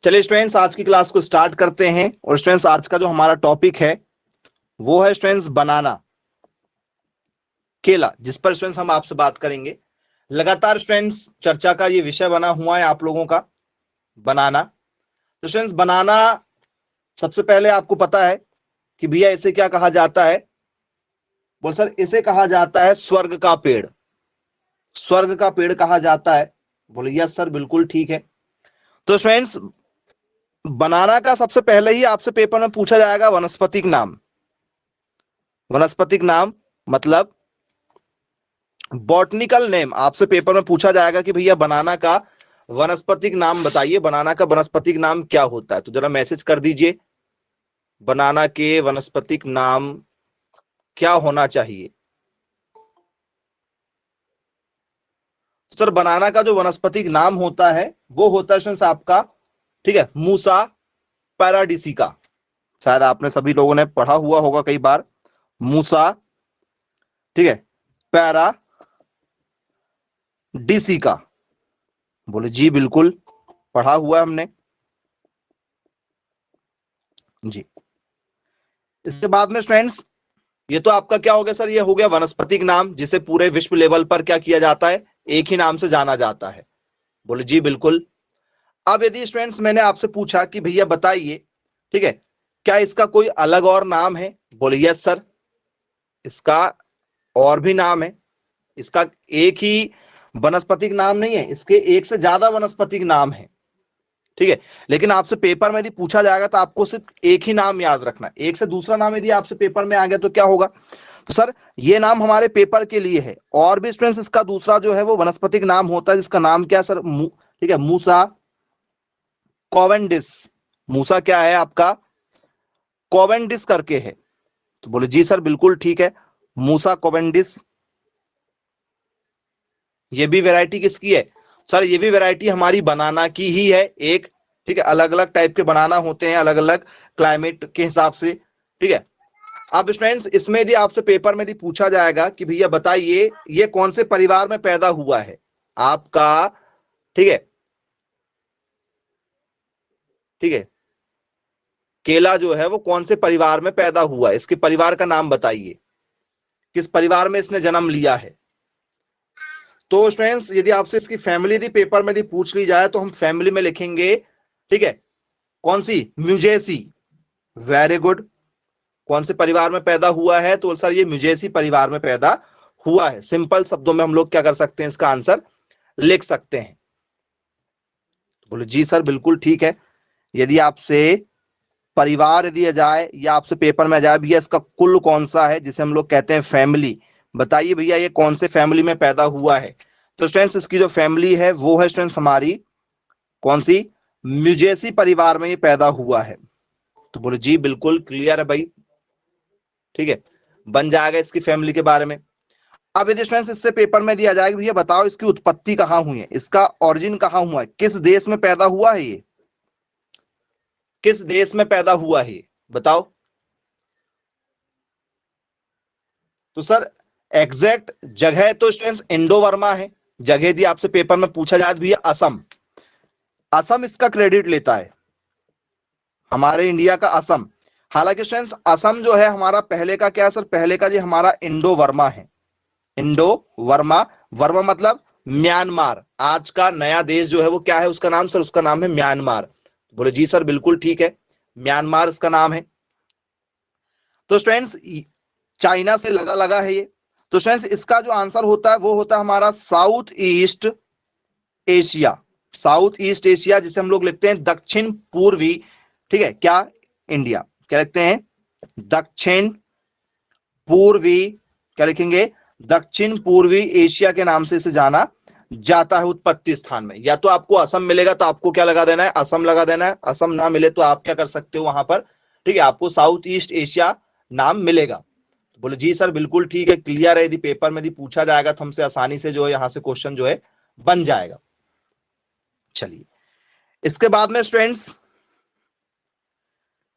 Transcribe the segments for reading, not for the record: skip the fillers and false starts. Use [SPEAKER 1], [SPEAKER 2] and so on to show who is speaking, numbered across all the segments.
[SPEAKER 1] चलिए स्टूडेंट्स, आज की क्लास को स्टार्ट करते हैं। और स्टूडेंट्स, आज का जो हमारा टॉपिक है वो है स्टूडेंट्स बनाना, केला, जिस पर स्टूडेंट्स हम आपसे बात करेंगे। लगातार स्टूडेंट्स चर्चा का ये विषय बना हुआ है आप लोगों का, बनाना। तो स्टूडेंट्स, बनाना सबसे पहले आपको पता है कि भैया इसे क्या कहा जाता है? बोल सर, इसे कहा जाता है स्वर्ग का पेड़। स्वर्ग का पेड़ कहा जाता है। बोले यस सर, बिल्कुल ठीक है। तो स्टूडेंट्स, बनाना का सबसे पहले ही आपसे पेपर में पूछा जाएगा वनस्पतिक नाम। वनस्पतिक नाम मतलब बॉटनिकल नेम। आपसे पेपर में पूछा जाएगा कि भैया बनाना का वनस्पतिक नाम बताइए, बनाना का वनस्पतिक नाम क्या होता है। तो जरा मैसेज कर दीजिए, बनाना के वनस्पतिक नाम क्या होना चाहिए। सर, बनाना का जो वनस्पतिक नाम होता है वो होता है आपका, ठीक है, मूसा पैराडिसिका। शायद आपने सभी लोगों ने पढ़ा हुआ होगा कई बार, मूसा, ठीक है, पैराडिसिका। बोले जी बिल्कुल, पढ़ा हुआ है हमने जी। इसके बाद में स्टूडेंट्स, ये तो आपका क्या हो गया सर? ये हो गया वनस्पतिक नाम, जिसे पूरे विश्व लेवल पर क्या किया जाता है? एक ही नाम से जाना जाता है। बोले जी बिल्कुल। अब यदि स्टूडेंट्स मैंने आपसे पूछा कि भैया बताइए, ठीक है, क्या इसका कोई अलग और नाम है? बोले यस सर, इसका और भी नाम है। इसका एक ही वनस्पतिक नाम नहीं है, इसके एक से ज्यादा वनस्पतिक नाम है, ठीक है। लेकिन आपसे पेपर में यदि पूछा जाएगा तो आपको सिर्फ एक ही नाम याद रखना। एक से दूसरा नाम यदि आपसे पेपर में आ गया तो क्या होगा? तो सर, ये नाम हमारे पेपर के लिए है। और भी स्टूडेंट्स, इसका दूसरा जो है वो वनस्पतिक नाम होता है, जिसका नाम क्या है सर? ठीक है, मूसा कोवेंडिस। मूसा क्या है आपका? कोवेंडिस करके है। तो बोले जी सर, बिल्कुल ठीक है, मूसा कोवेंडिस। ये भी वैरायटी किसकी है सर? ये भी वैरायटी हमारी बनाना की ही है एक, ठीक है। अलग अलग टाइप के बनाना होते हैं, अलग अलग क्लाइमेट के हिसाब से, ठीक है। अब स्टूडेंट्स, इसमें यदि आपसे पेपर में यदि पूछा जाएगा कि भैया बताइए ये कौन से परिवार में पैदा हुआ है आपका, ठीक है, ठीक है, केला जो है वो कौन से परिवार में पैदा हुआ है, इसके परिवार का नाम बताइए, किस परिवार में इसने जन्म लिया है। तो स्टूडेंट्स, यदि आपसे इसकी फैमिली यदि पेपर में यदि पूछ ली जाए तो हम फैमिली में लिखेंगे, ठीक है, कौन सी? म्यूजेसी। Very good. कौन से परिवार में पैदा हुआ है? तो सर ये म्यूजेसी परिवार में पैदा हुआ है। सिंपल शब्दों में हम लोग क्या कर सकते हैं, इसका आंसर लिख सकते हैं। बोले जी सर, बिल्कुल ठीक है। यदि आपसे परिवार दिया जाए या आपसे पेपर में आ जाए भैया इसका कुल कौन सा है, जिसे हम लोग कहते हैं फैमिली, बताइए भैया ये कौन से फैमिली में पैदा हुआ है। तो स्टूडेंट्स, इसकी जो फैमिली है वो है स्टूडेंट्स हमारी कौन सी? म्यूजेसी परिवार में ये पैदा हुआ है। तो बोले जी बिल्कुल क्लियर है भाई, ठीक है, बन जाएगा इसकी फैमिली के बारे में। अब यदि स्टूडेंट्स इससे पेपर में दिया जाएगा भैया बताओ इसकी उत्पत्ति कहां हुई है, इसका ओरिजिन कहां हुआ है, किस देश में पैदा हुआ है ये, किस देश में पैदा हुआ है ये बताओ। तो सर, एग्जैक्ट जगह तो स्टूडेंट्स इंडो वर्मा है। जगह दी आपसे पेपर में पूछा जाए भैया असम। असम इसका क्रेडिट लेता है, हमारे इंडिया का असम। हालांकि स्टूडेंट्स असम जो है हमारा पहले का क्या है सर? पहले का जी हमारा इंडो वर्मा है। इंडो वर्मा, वर्मा मतलब म्यांमार। आज का नया देश जो है वो क्या है उसका नाम सर? उसका नाम है म्यांमार। बोले जी सर, बिल्कुल ठीक है, म्यांमार इसका नाम है। तो स्टूडेंट्स, चाइना से लगा लगा है ये। तो स्टूडेंट्स, इसका जो आंसर होता है वो होता है हमारा south east Asia. South east Asia, जिसे हम लोग लिखते हैं दक्षिण पूर्वी, ठीक है, क्या? इंडिया। क्या लिखते हैं? दक्षिण पूर्वी। क्या लिखेंगे? दक्षिण पूर्वी एशिया के नाम से इसे जाना जाता है उत्पत्ति स्थान में। या तो आपको असम मिलेगा तो आपको क्या लगा देना है? असम लगा देना है। असम ना मिले तो आप क्या कर सकते हो वहां पर, ठीक है, आपको साउथ ईस्ट एशिया नाम मिलेगा। बोले जी सर, बिल्कुल ठीक है, क्लियर है। यदि पेपर में यदि पूछा जाएगा तो हमसे आसानी से जो है यहां से क्वेश्चन जो है बन जाएगा। चलिए, इसके बाद में स्टूडेंट्स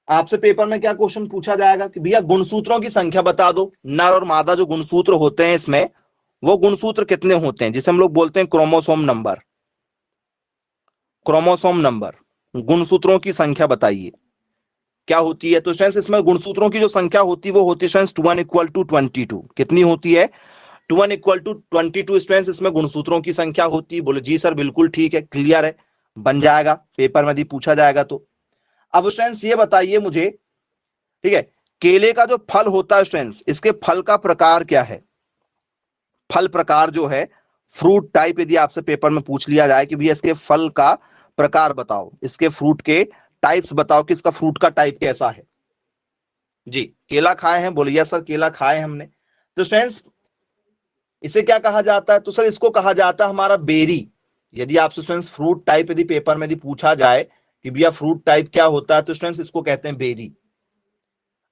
[SPEAKER 1] आपसे पेपर में क्या क्वेश्चन पूछा जाएगा कि भैया गुणसूत्रों की संख्या बता दो। नर और मादा जो गुणसूत्र होते हैं इसमें, वो गुणसूत्र कितने होते हैं, जिसे हम लोग बोलते हैं क्रोमोसोम नंबर। क्रोमोसोम नंबर, गुणसूत्रों की संख्या बताइए क्या होती है। तो स्टूडेंट्स इसमें गुणसूत्रों की जो संख्या होती है वो होती है स्टूडेंट्स 2 1 = 22। कितनी होती है? 2 1 = 22 स्टूडेंट्स इसमें गुणसूत्रों की संख्या होती है। बोले जी सर बिल्कुल ठीक है, क्लियर है, बन जाएगा, पेपर में यदि पूछा जाएगा तो। अब स्टूडेंट्स ये बताइए मुझे, ठीक है, केले का जो फल होता है स्टूडेंट्स, इसके फल का प्रकार क्या है? फल प्रकार जो है, फ्रूट टाइप, यदि आपसे पेपर में पूछ लिया जाए कि भैया इसके फल का प्रकार बताओ, इसके फ्रूट के टाइप्स बताओ कि इसका फ्रूट का टाइप कैसा है। जी, केला खाए हैं? बोलिए सर केला खाए हमने। तो स्टूडेंट्स इसे क्या कहा जाता है? तो सर इसको कहा जाता है हमारा बेरी। यदि आपसे स्टूडेंट्स फ्रूट टाइप यदि पेपर में यदि पूछा जाए कि भैया फ्रूट टाइप क्या होता है, तो स्टूडेंट्स इसको कहते हैं बेरी।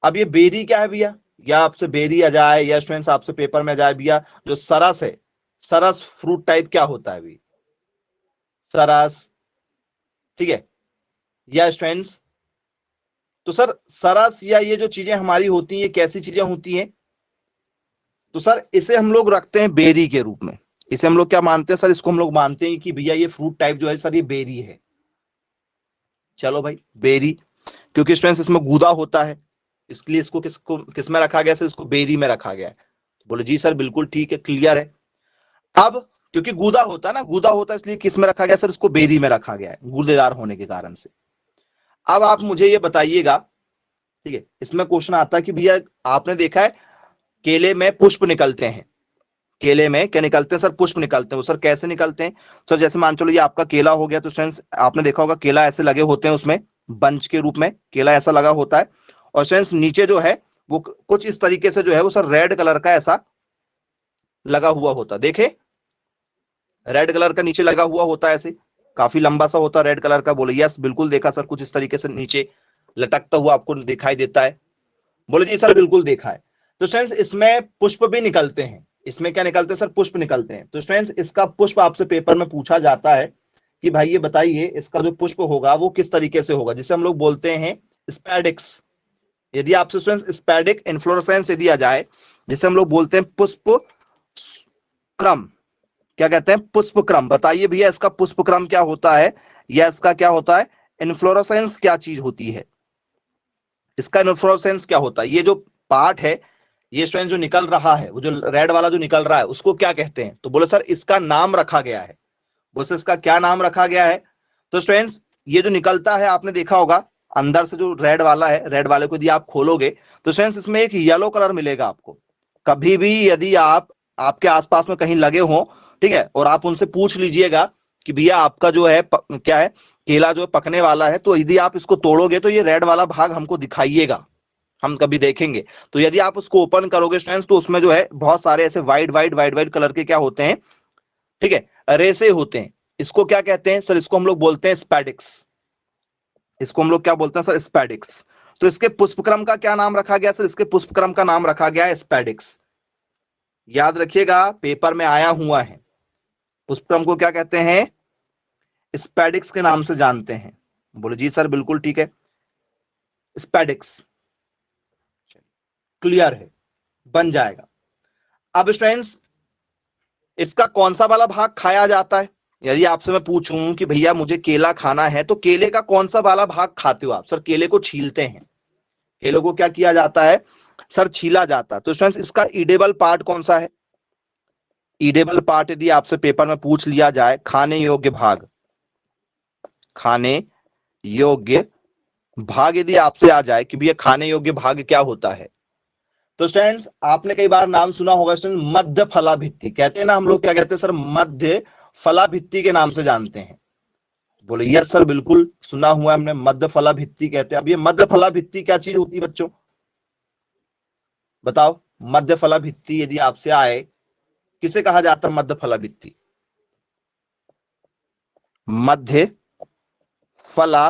[SPEAKER 1] अब ये बेरी क्या है भैया, या आपसे बेरी आ जाए या स्टूडेंट्स आपसे पेपर में आ जाए भैया जो सरस है, सरस फ्रूट टाइप क्या होता है भी, सरस, ठीक है, या स्टूडेंट्स, तो सर सरस या ये जो चीजें हमारी होती हैं ये कैसी चीजें होती हैं? तो सर इसे हम लोग रखते हैं बेरी के रूप में। इसे हम लोग क्या मानते हैं सर? इसको हम लोग मानते हैं कि भैया ये फ्रूट टाइप जो है सर ये बेरी है। चलो भाई बेरी, क्योंकि स्टूडेंट्स इसमें गूदा होता है, इसलिए इसको किस में रखा गया सर? इसको बेरी में रखा गया है। बोले जी सर बिल्कुल ठीक है, क्लियर है। अब क्योंकि गूदा होता है ना, गूदा होता है इसलिए किस में रखा गया सर? इसको बेरी में रखा गया है, गूदेदार होने के कारण से। अब आप मुझे ये बताइएगा, ठीक है, इसमें क्वेश्चन आता है कि भैया आपने देखा है केले में पुष्प निकलते हैं, केले में क्या निकलते हैं सर? पुष्प निकलते हैं। वो सर कैसे निकलते हैं? सर जैसे मान चलो ये आपका केला हो गया, तो फ्रेंड्स आपने देखा होगा केला ऐसे लगे होते हैं, उसमें बंच के रूप में केला ऐसा लगा होता है, और फ्रेंड्स नीचे जो है वो कुछ इस तरीके से जो है वो सर रेड कलर का ऐसा लगा हुआ होता, देखे रेड कलर का नीचे लगा हुआ होता है, ऐसे काफी लंबा सा होता है रेड कलर का। बोले यस बिल्कुल देखा सर, कुछ इस तरीके से नीचे लटकता हुआ आपको दिखाई देता है। बोले जी सर बिल्कुल देखा है। तो फ्रेंड्स इसमें पुष्प भी निकलते हैं। इसमें क्या निकलते हैं सर? पुष्प निकलते हैं। तो फ्रेंड्स इसका पुष्प आपसे पेपर में पूछा जाता है कि भाई ये बताइए इसका जो पुष्प होगा वो किस तरीके से होगा, जिसे हम लोग बोलते हैं स्पैडिक्स। यदि आपसे स्टूडेंट्स स्पैडिक इन्फ्लोरेसेंस यदि आ जाए, जिसे हम लोग बोलते हैं पुष्प क्रम, क्या कहते हैं? पुष्प क्रम। बताइए भैया इसका पुष्प क्रम क्या होता है, या इसका क्या होता है? इन्फ्लोरेसेंस क्या चीज होती है? इसका इन्फ्लोरेसेंस क्या होता है? ये जो पार्ट है, ये स्टूडेंट जो निकल रहा है, वो जो रेड वाला जो निकल रहा है उसको क्या कहते हैं? तो बोले सर इसका नाम रखा गया है। बोले सर इसका क्या नाम रखा गया है? तो स्टूडेंट्स ये जो निकलता है आपने देखा होगा अंदर से जो रेड वाला है, रेड वाले को यदि आप खोलोगे तो स्टूडेंट्स इसमें एक येलो कलर मिलेगा आपको। कभी भी यदि आप आपके आसपास में कहीं लगे हो, ठीक है, और आप उनसे पूछ लीजिएगा कि भैया आपका जो है क्या है, केला जो पकने वाला है, तो यदि आप इसको तोड़ोगे तो ये रेड वाला भाग हमको दिखाइएगा, हम कभी देखेंगे। तो यदि आप उसको ओपन करोगे स्टूडेंट्स तो उसमें जो है बहुत सारे ऐसे वाइट वाइट कलर के क्या होते हैं, ठीक है, रेसे होते हैं। इसको क्या कहते हैं सर? इसको हम लोग बोलते हैं स्पैडिक्स। इसको हम लोग क्या बोलते हैं सर? स्पैडिक्स। तो इसके पुष्पक्रम का क्या नाम रखा गया सर? इसके पुष्पक्रम का नाम रखा गया है स्पैडिक्स। याद रखिएगा पेपर में आया हुआ है। पुष्पक्रम को क्या कहते हैं? स्पैडिक्स के नाम से जानते हैं। बोले जी सर बिल्कुल ठीक है, स्पैडिक्स, क्लियर है, बन जाएगा। अब स्टूडेंट्स इसका कौन सा वाला भाग खाया जाता है? यदि आपसे मैं पूछूं कि भैया मुझे केला खाना है तो केले का कौन सा वाला भाग खाते हो आप? सर केले को छीलते हैं। केले को क्या किया जाता है सर? छीला जाता है। तो स्टूडेंट्स इसका ईडेबल पार्ट कौन सा है? ईडेबल पार्ट यदि आपसे पेपर में पूछ लिया जाए, खाने योग्य भाग, खाने योग्य भाग यदि आपसे आ जाए कि भैया खाने योग्य भाग क्या होता है, तो स्टूडेंट्स आपने कई बार नाम सुना होगा स्टूडेंट मध्य फला भित्ति, कहते हैं ना हम लोग, क्या कहते हैं सर? मध्य फला भित्ति के नाम से जानते हैं। बोले यस सर बिल्कुल सुना हुआ है हमने, मध्य फला भित्ति कहते हैं। अब ये मध्य फला भित्ति क्या चीज होती है बच्चों? बताओ, मध्य फला भित्ति यदि आपसे आए, किसे कहा जाता है मध्य फला भित्ति? मध्य फला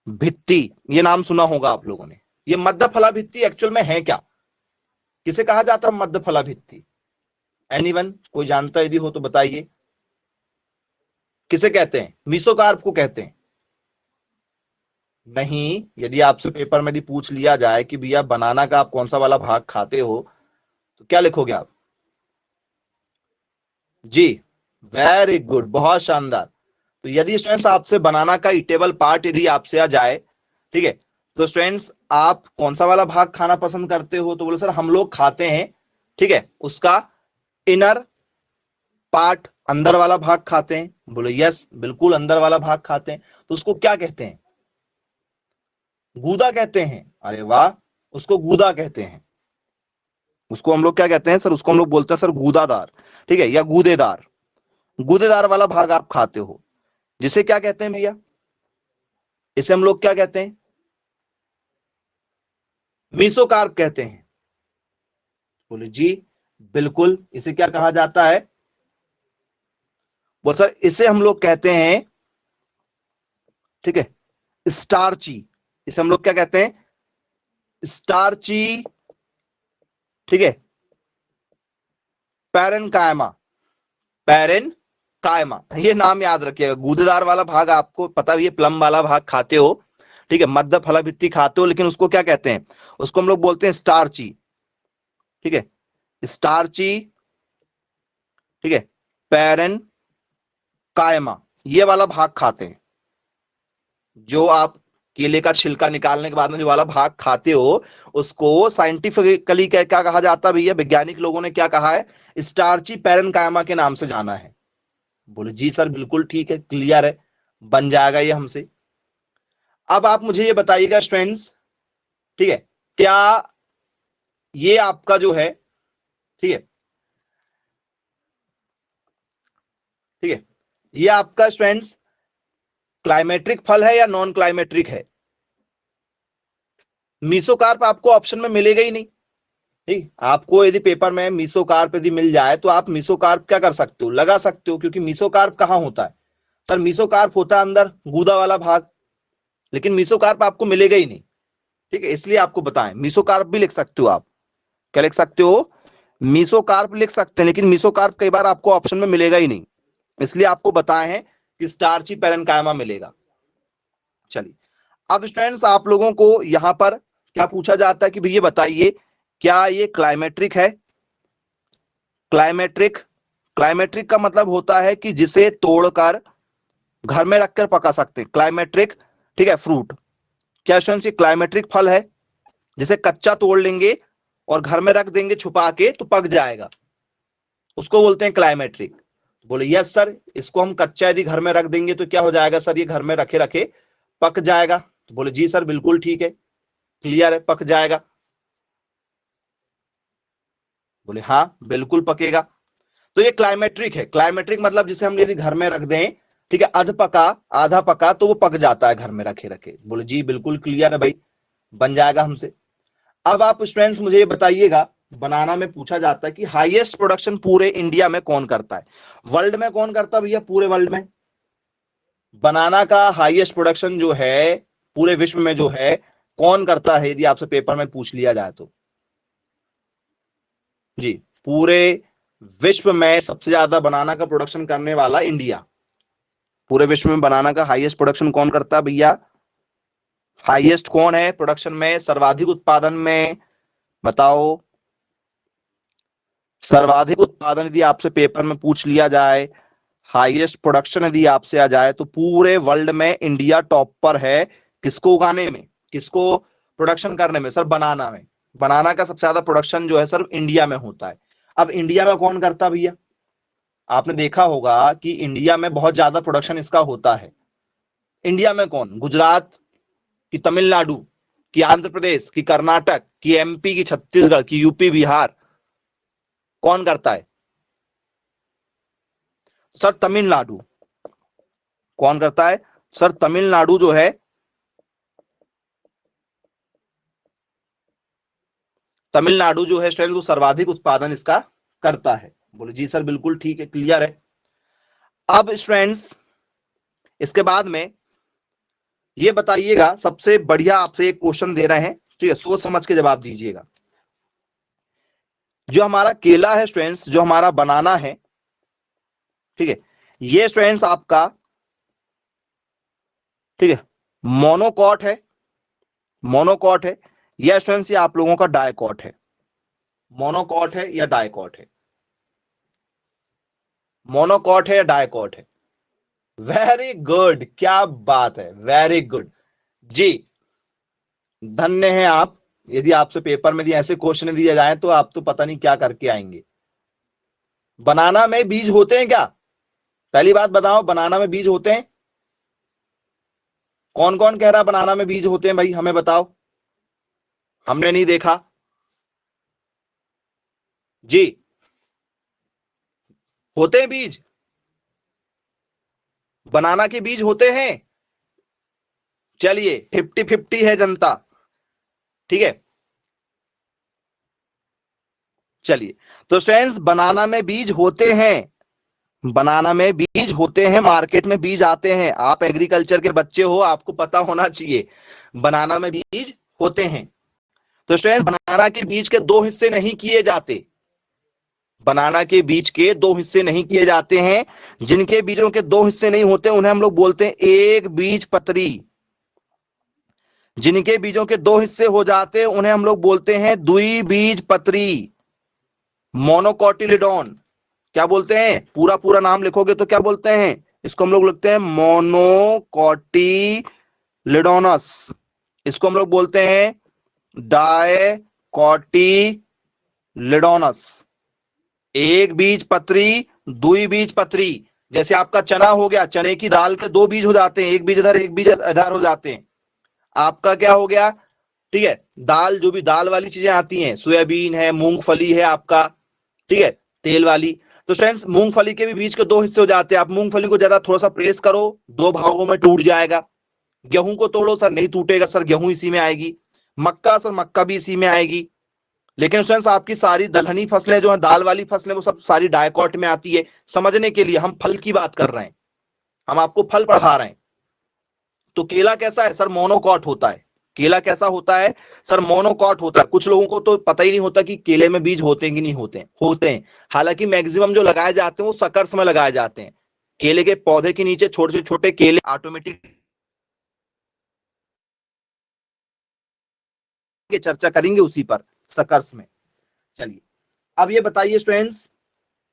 [SPEAKER 1] भित्ति, ये नाम सुना होगा आप लोगों ने। ये मध्य फला भित्ति एक्चुअल में है क्या? किसे कहा जाता है मध्य फला भित्ति? एनीवन, कोई जानता यदि हो तो बताइए, किसे कहते हैं? मीसोकार्प को कहते हैं? नहीं, यदि आपसे पेपर में यदि पूछ लिया जाए कि भैया बनाना का आप कौन सा वाला भाग खाते हो, तो क्या लिखोगे आप? जी, वेरी गुड, बहुत शानदार। तो यदि स्टूडेंट्स आपसे बनाना का ईटेबल पार्ट यदि आपसे आ जाए, ठीक है, तो स्टूडेंट्स आप कौन सा वाला भाग खाना पसंद करते हो? तो बोले सर हम लोग खाते हैं, ठीक है, उसका इनर पार्ट, अंदर वाला भाग खाते हैं। बोले यस बिल्कुल अंदर वाला भाग खाते हैं। तो उसको क्या कहते हैं? गूदा कहते हैं। अरे वाह, उसको गूदा कहते हैं। उसको हम लोग क्या कहते हैं सर? उसको हम लोग बोलते हैं सर गूदादार, ठीक है, या गूदेदार। गूदेदार वाला भाग आप खाते हो, जिसे क्या कहते हैं भैया? इसे हम लोग क्या कहते हैं? मीसोकार्प कहते हैं। बोले जी बिल्कुल, इसे क्या कहा जाता है? बोल सर इसे हम लोग कहते हैं, ठीक है, स्टार्ची। इसे हम लोग क्या कहते हैं? स्टार्ची, ठीक है, पैरेनकाइमा। पैरेनकाइमा, ये नाम याद रखिएगा। गूदेदार वाला भाग आपको पता भी है, प्लम वाला भाग खाते हो, ठीक है, मध्य फलाभित्ति खाते हो, लेकिन उसको क्या कहते हैं? उसको हम लोग बोलते हैं स्टार्ची, ठीक है, स्टार्ची, ठीक है, पैरेन कायमा, ये वाला भाग खाते हैं। जो आप केले का छिलका निकालने के बाद में जो वाला भाग खाते हो, उसको साइंटिफिकली क्या क्या कहा जाता है भैया? वैज्ञानिक लोगों ने क्या कहा है? स्टार्ची पैरेनकाइमा के नाम से जाना है। बोले जी सर बिल्कुल ठीक है, क्लियर है, बन जाएगा ये हमसे। अब आप मुझे ये बताइएगा स्टूडेंट्स, ठीक है, क्या ये आपका जो है, ठीक है, ठीक है, ये आपका स्टूडेंट्स क्लाइमेट्रिक फल है या नॉन क्लाइमेट्रिक है? मीसोकार्प आपको ऑप्शन में मिलेगा ही नहीं। ठीक, आपको यदि पेपर में मीसोकार्प यदि मिल जाए तो आप मीसोकार्प क्या कर सकते हो? लगा सकते हो, क्योंकि मीसोकार्प कहां होता है सर? मीसोकार्प होता है अंदर गूदा वाला भाग, लेकिन मीसोकार्प आपको मिलेगा ही नहीं। ठीक है, इसलिए आपको बताएं, मीसोकार्प भी लिख सकते हो आप। क्या लिख सकते हो? मीसोकार्प लिख सकते हैं, लेकिन मीसोकार्प कई बार आपको ऑप्शन में मिलेगा ही नहीं, इसलिए आपको बताए हैं कि स्टार्ची पैरेनकाइमा मिलेगा। चलिए, अब स्टूडेंट्स आप लोगों को यहां पर क्या पूछा जाता है कि भैया बताइए क्या ये क्लाइमेट्रिक है? क्लाइमेट्रिक, क्लाइमेट्रिक का मतलब होता है कि जिसे तोड़कर घर में रखकर पका सकते हैं, क्लाइमेट्रिक, ठीक है, फ्रूट। क्या स्टूडेंट्स ये क्लाइमेट्रिक फल है? जिसे कच्चा तोड़ लेंगे और घर में रख देंगे छुपा के तो पक जाएगा, उसको बोलते हैं क्लाइमेट्रिक। बोले यस सर, इसको हम कच्चा यदि घर में रख देंगे तो क्या हो जाएगा सर? ये घर में रखे रखे पक जाएगा। तो बोले जी सर बिल्कुल ठीक है, क्लियर है, पक जाएगा। बोले हाँ बिल्कुल पकेगा। तो ये क्लाइमेट्रिक है। क्लाइमेट्रिक मतलब जिसे हम यदि घर में रख दें, ठीक है, अध पका आधा पका, तो वो पक जाता है घर में रखे रखे। बोले जी बिल्कुल क्लियर है भाई, बन जाएगा हमसे। अब आप स्टूडेंट्स मुझे ये बताइएगा, बनाना में पूछा जाता है कि हाईएस्ट प्रोडक्शन पूरे इंडिया में कौन करता है? वर्ल्ड में कौन करता है भैया? पूरे वर्ल्ड में बनाना का हाईएस्ट प्रोडक्शन जो है पूरे विश्व में जो है कौन करता है? यदि आपसे पेपर में पूछ लिया जाए तो जी, पूरे विश्व में सबसे ज्यादा बनाना का प्रोडक्शन करने वाला इंडिया। पूरे विश्व में बनाना का हाईएस्ट प्रोडक्शन कौन करता है भैया? हाईएस्ट कौन है प्रोडक्शन में, सर्वाधिक उत्पादन में? बताओ, सर्वाधिक उत्पादन यदि आपसे पेपर में पूछ लिया जाए, हाईएस्ट प्रोडक्शन यदि आपसे आ जाए, तो पूरे वर्ल्ड में इंडिया टॉप पर है। किसको उगाने में, किसको प्रोडक्शन करने में? सर बनाना में। बनाना का सबसे ज्यादा प्रोडक्शन जो है सर इंडिया में होता है। अब इंडिया में कौन करता भैया? आपने देखा होगा कि इंडिया में बहुत ज्यादा प्रोडक्शन इसका होता है। इंडिया में कौन? गुजरात की, तमिलनाडु की, आंध्र प्रदेश की, कर्नाटक की, एमपी की, छत्तीसगढ़ की, यूपी, बिहार, कौन करता है सर? तमिलनाडु। कौन करता है सर? तमिलनाडु जो है, तमिलनाडु जो है स्टूडेंट वो सर्वाधिक उत्पादन इसका करता है। बोले जी सर बिल्कुल ठीक है, क्लियर है। अब स्टूडेंट्स इसके बाद में ये बताइएगा, सबसे बढ़िया आपसे एक क्वेश्चन दे रहे हैं, ठीक है, सोच समझ के जवाब दीजिएगा। जो हमारा केला है स्टूडेंट्स, जो हमारा बनाना है, ठीक है, ये स्टूडेंट्स आपका, ठीक है, मोनोकॉट है, मोनोकॉट है, या स्टूडेंट्स ये आप लोगों का डायकॉट है? मोनोकॉट है या डायकॉट है? मोनोकॉट है या डायकॉट है? वेरी गुड, क्या बात है, वेरी गुड जी, धन्य हैं आप। यदि आपसे पेपर में ऐसे क्वेश्चन दिए जाए तो आप तो पता नहीं क्या करके आएंगे। बनाना में बीज होते हैं क्या? पहली बात बताओ, बनाना में बीज होते हैं? कौन कौन कह रहा बनाना में बीज होते हैं भाई, हमें बताओ। हमने नहीं देखा जी। होते हैं बीज, बनाना के बीज होते हैं। चलिए 50-50 है जनता, ठीक है। चलिए, तो स्टूडेंट्स बनाना में बीज होते हैं, बनाना में बीज होते हैं, मार्केट में बीज आते हैं। आप एग्रीकल्चर के बच्चे हो, आपको पता होना चाहिए बनाना में बीज होते हैं। तो स्टूडेंट्स बनाना के बीज के दो हिस्से नहीं किए जाते, बनाना के बीज के दो हिस्से नहीं किए जाते हैं। जिनके बीजों के दो हिस्से नहीं होते उन्हें हम लोग बोलते हैं एक बीज पत्री। जिनके बीजों के दो हिस्से हो जाते हैं उन्हें हम लोग बोलते हैं द्विबीजपत्री, मोनोकोटिलिडोन। क्या बोलते हैं? पूरा पूरा नाम लिखोगे तो क्या बोलते हैं? इसको हम लोग लिखते हैं मोनोकोटिलिडोनस। इसको हम लोग बोलते हैं डायकोटिलिडोनस। एक बीज पत्री, द्विबीजपत्री। जैसे आपका चना हो गया, चने की दाल के दो बीज हो जाते हैं, एक बीज इधर एक बीज इधर हो जाते हैं। आपका क्या हो गया, ठीक है, दाल, जो भी दाल वाली चीजें आती हैं, सोयाबीन है, मूंगफली है आपका, ठीक है, तेल वाली। तो फ्रेंड्स मूंगफली के भी बीज के दो हिस्से हो जाते हैं। आप मूंगफली को जरा थोड़ा सा प्रेस करो, दो भागों में टूट जाएगा। गेहूं को तोड़ो सर, नहीं टूटेगा सर, गेहूं इसी में आएगी। मक्का सर, मक्का भी इसी में आएगी। लेकिन फ्रेंड्स आपकी सारी दलहनी फसलें जो है, दाल वाली फसलें, वो सब सारी डायकॉट में आती है। समझने के लिए, हम फल की बात कर रहे हैं, हम आपको फल पढ़ा रहे हैं। तो केला कैसा है सर? मोनोकॉट होता है। केला कैसा होता है सर? मोनोकॉट होता है। कुछ लोगों को तो पता ही नहीं होता कि केले में बीज होते हैं कि नहीं होते हैं, होते हैं। हालांकि मैक्सिमम जो लगाए जाते हैं वो सकर्स में लगाए जाते हैं। केले के पौधे के नीचे छोटे छोटे केले ऑटोमेटिक, चर्चा करेंगे उसी पर, सकर्स में। चलिए, अब ये बताइए स्टूडेंट्स,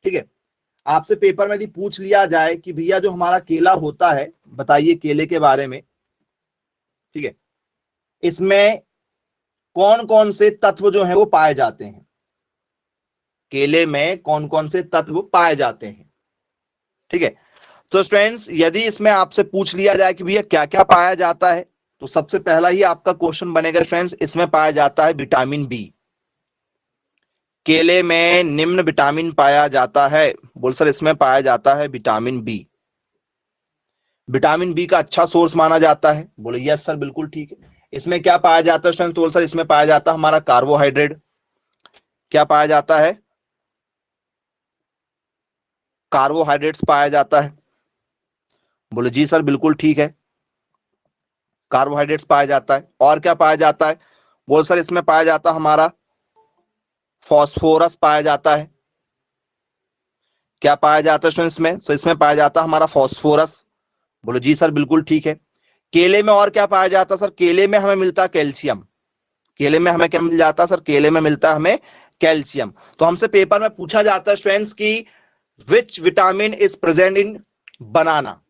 [SPEAKER 1] ठीक है, आपसे पेपर में यदि पूछ लिया जाए कि भैया जो हमारा केला होता है, बताइए केले के बारे में, ठीक है, इसमें कौन कौन से तत्व जो है वो पाए जाते हैं? केले में कौन कौन से तत्व पाए जाते हैं? ठीक है, तो स्टूडेंट्स यदि इसमें आपसे पूछ लिया जाए कि भैया क्या क्या पाया जाता है, तो सबसे पहला ही आपका क्वेश्चन बनेगा स्टूडेंट्स, इसमें पाया जाता है विटामिन बी। केले में निम्न विटामिन पाया जाता है। बोल सर, इसमें पाया जाता है विटामिन बी। विटामिन बी का अच्छा सोर्स माना जाता है। बोले यस सर, बिल्कुल ठीक है। इसमें क्या पाया जाता है स्टूडेंट? तो बोल सर, इसमें पाया जाता है हमारा कार्बोहाइड्रेट। क्या पाया जाता है? कार्बोहाइड्रेट्स पाया जाता है। बोले जी सर, बिल्कुल ठीक है, कार्बोहाइड्रेट्स पाया जाता है। और क्या पाया जाता है? बोल सर, इसमें पाया जाता है हमारा फॉस्फोरस पाया जाता है। क्या पाया जाता है स्टूडेंट्स में? तो इसमें पाया जाता है हमारा फॉस्फोरस। बोले जी सर, बिल्कुल ठीक है। केले में और क्या पाया जाता है सर? केले में हमें मिलता है कैल्शियम। केले में हमें क्या मिल जाता है सर? केले में मिलता है हमें कैल्शियम। तो हमसे पेपर में पूछा जाता है स्टूडेंट्स की which vitamin is present in banana.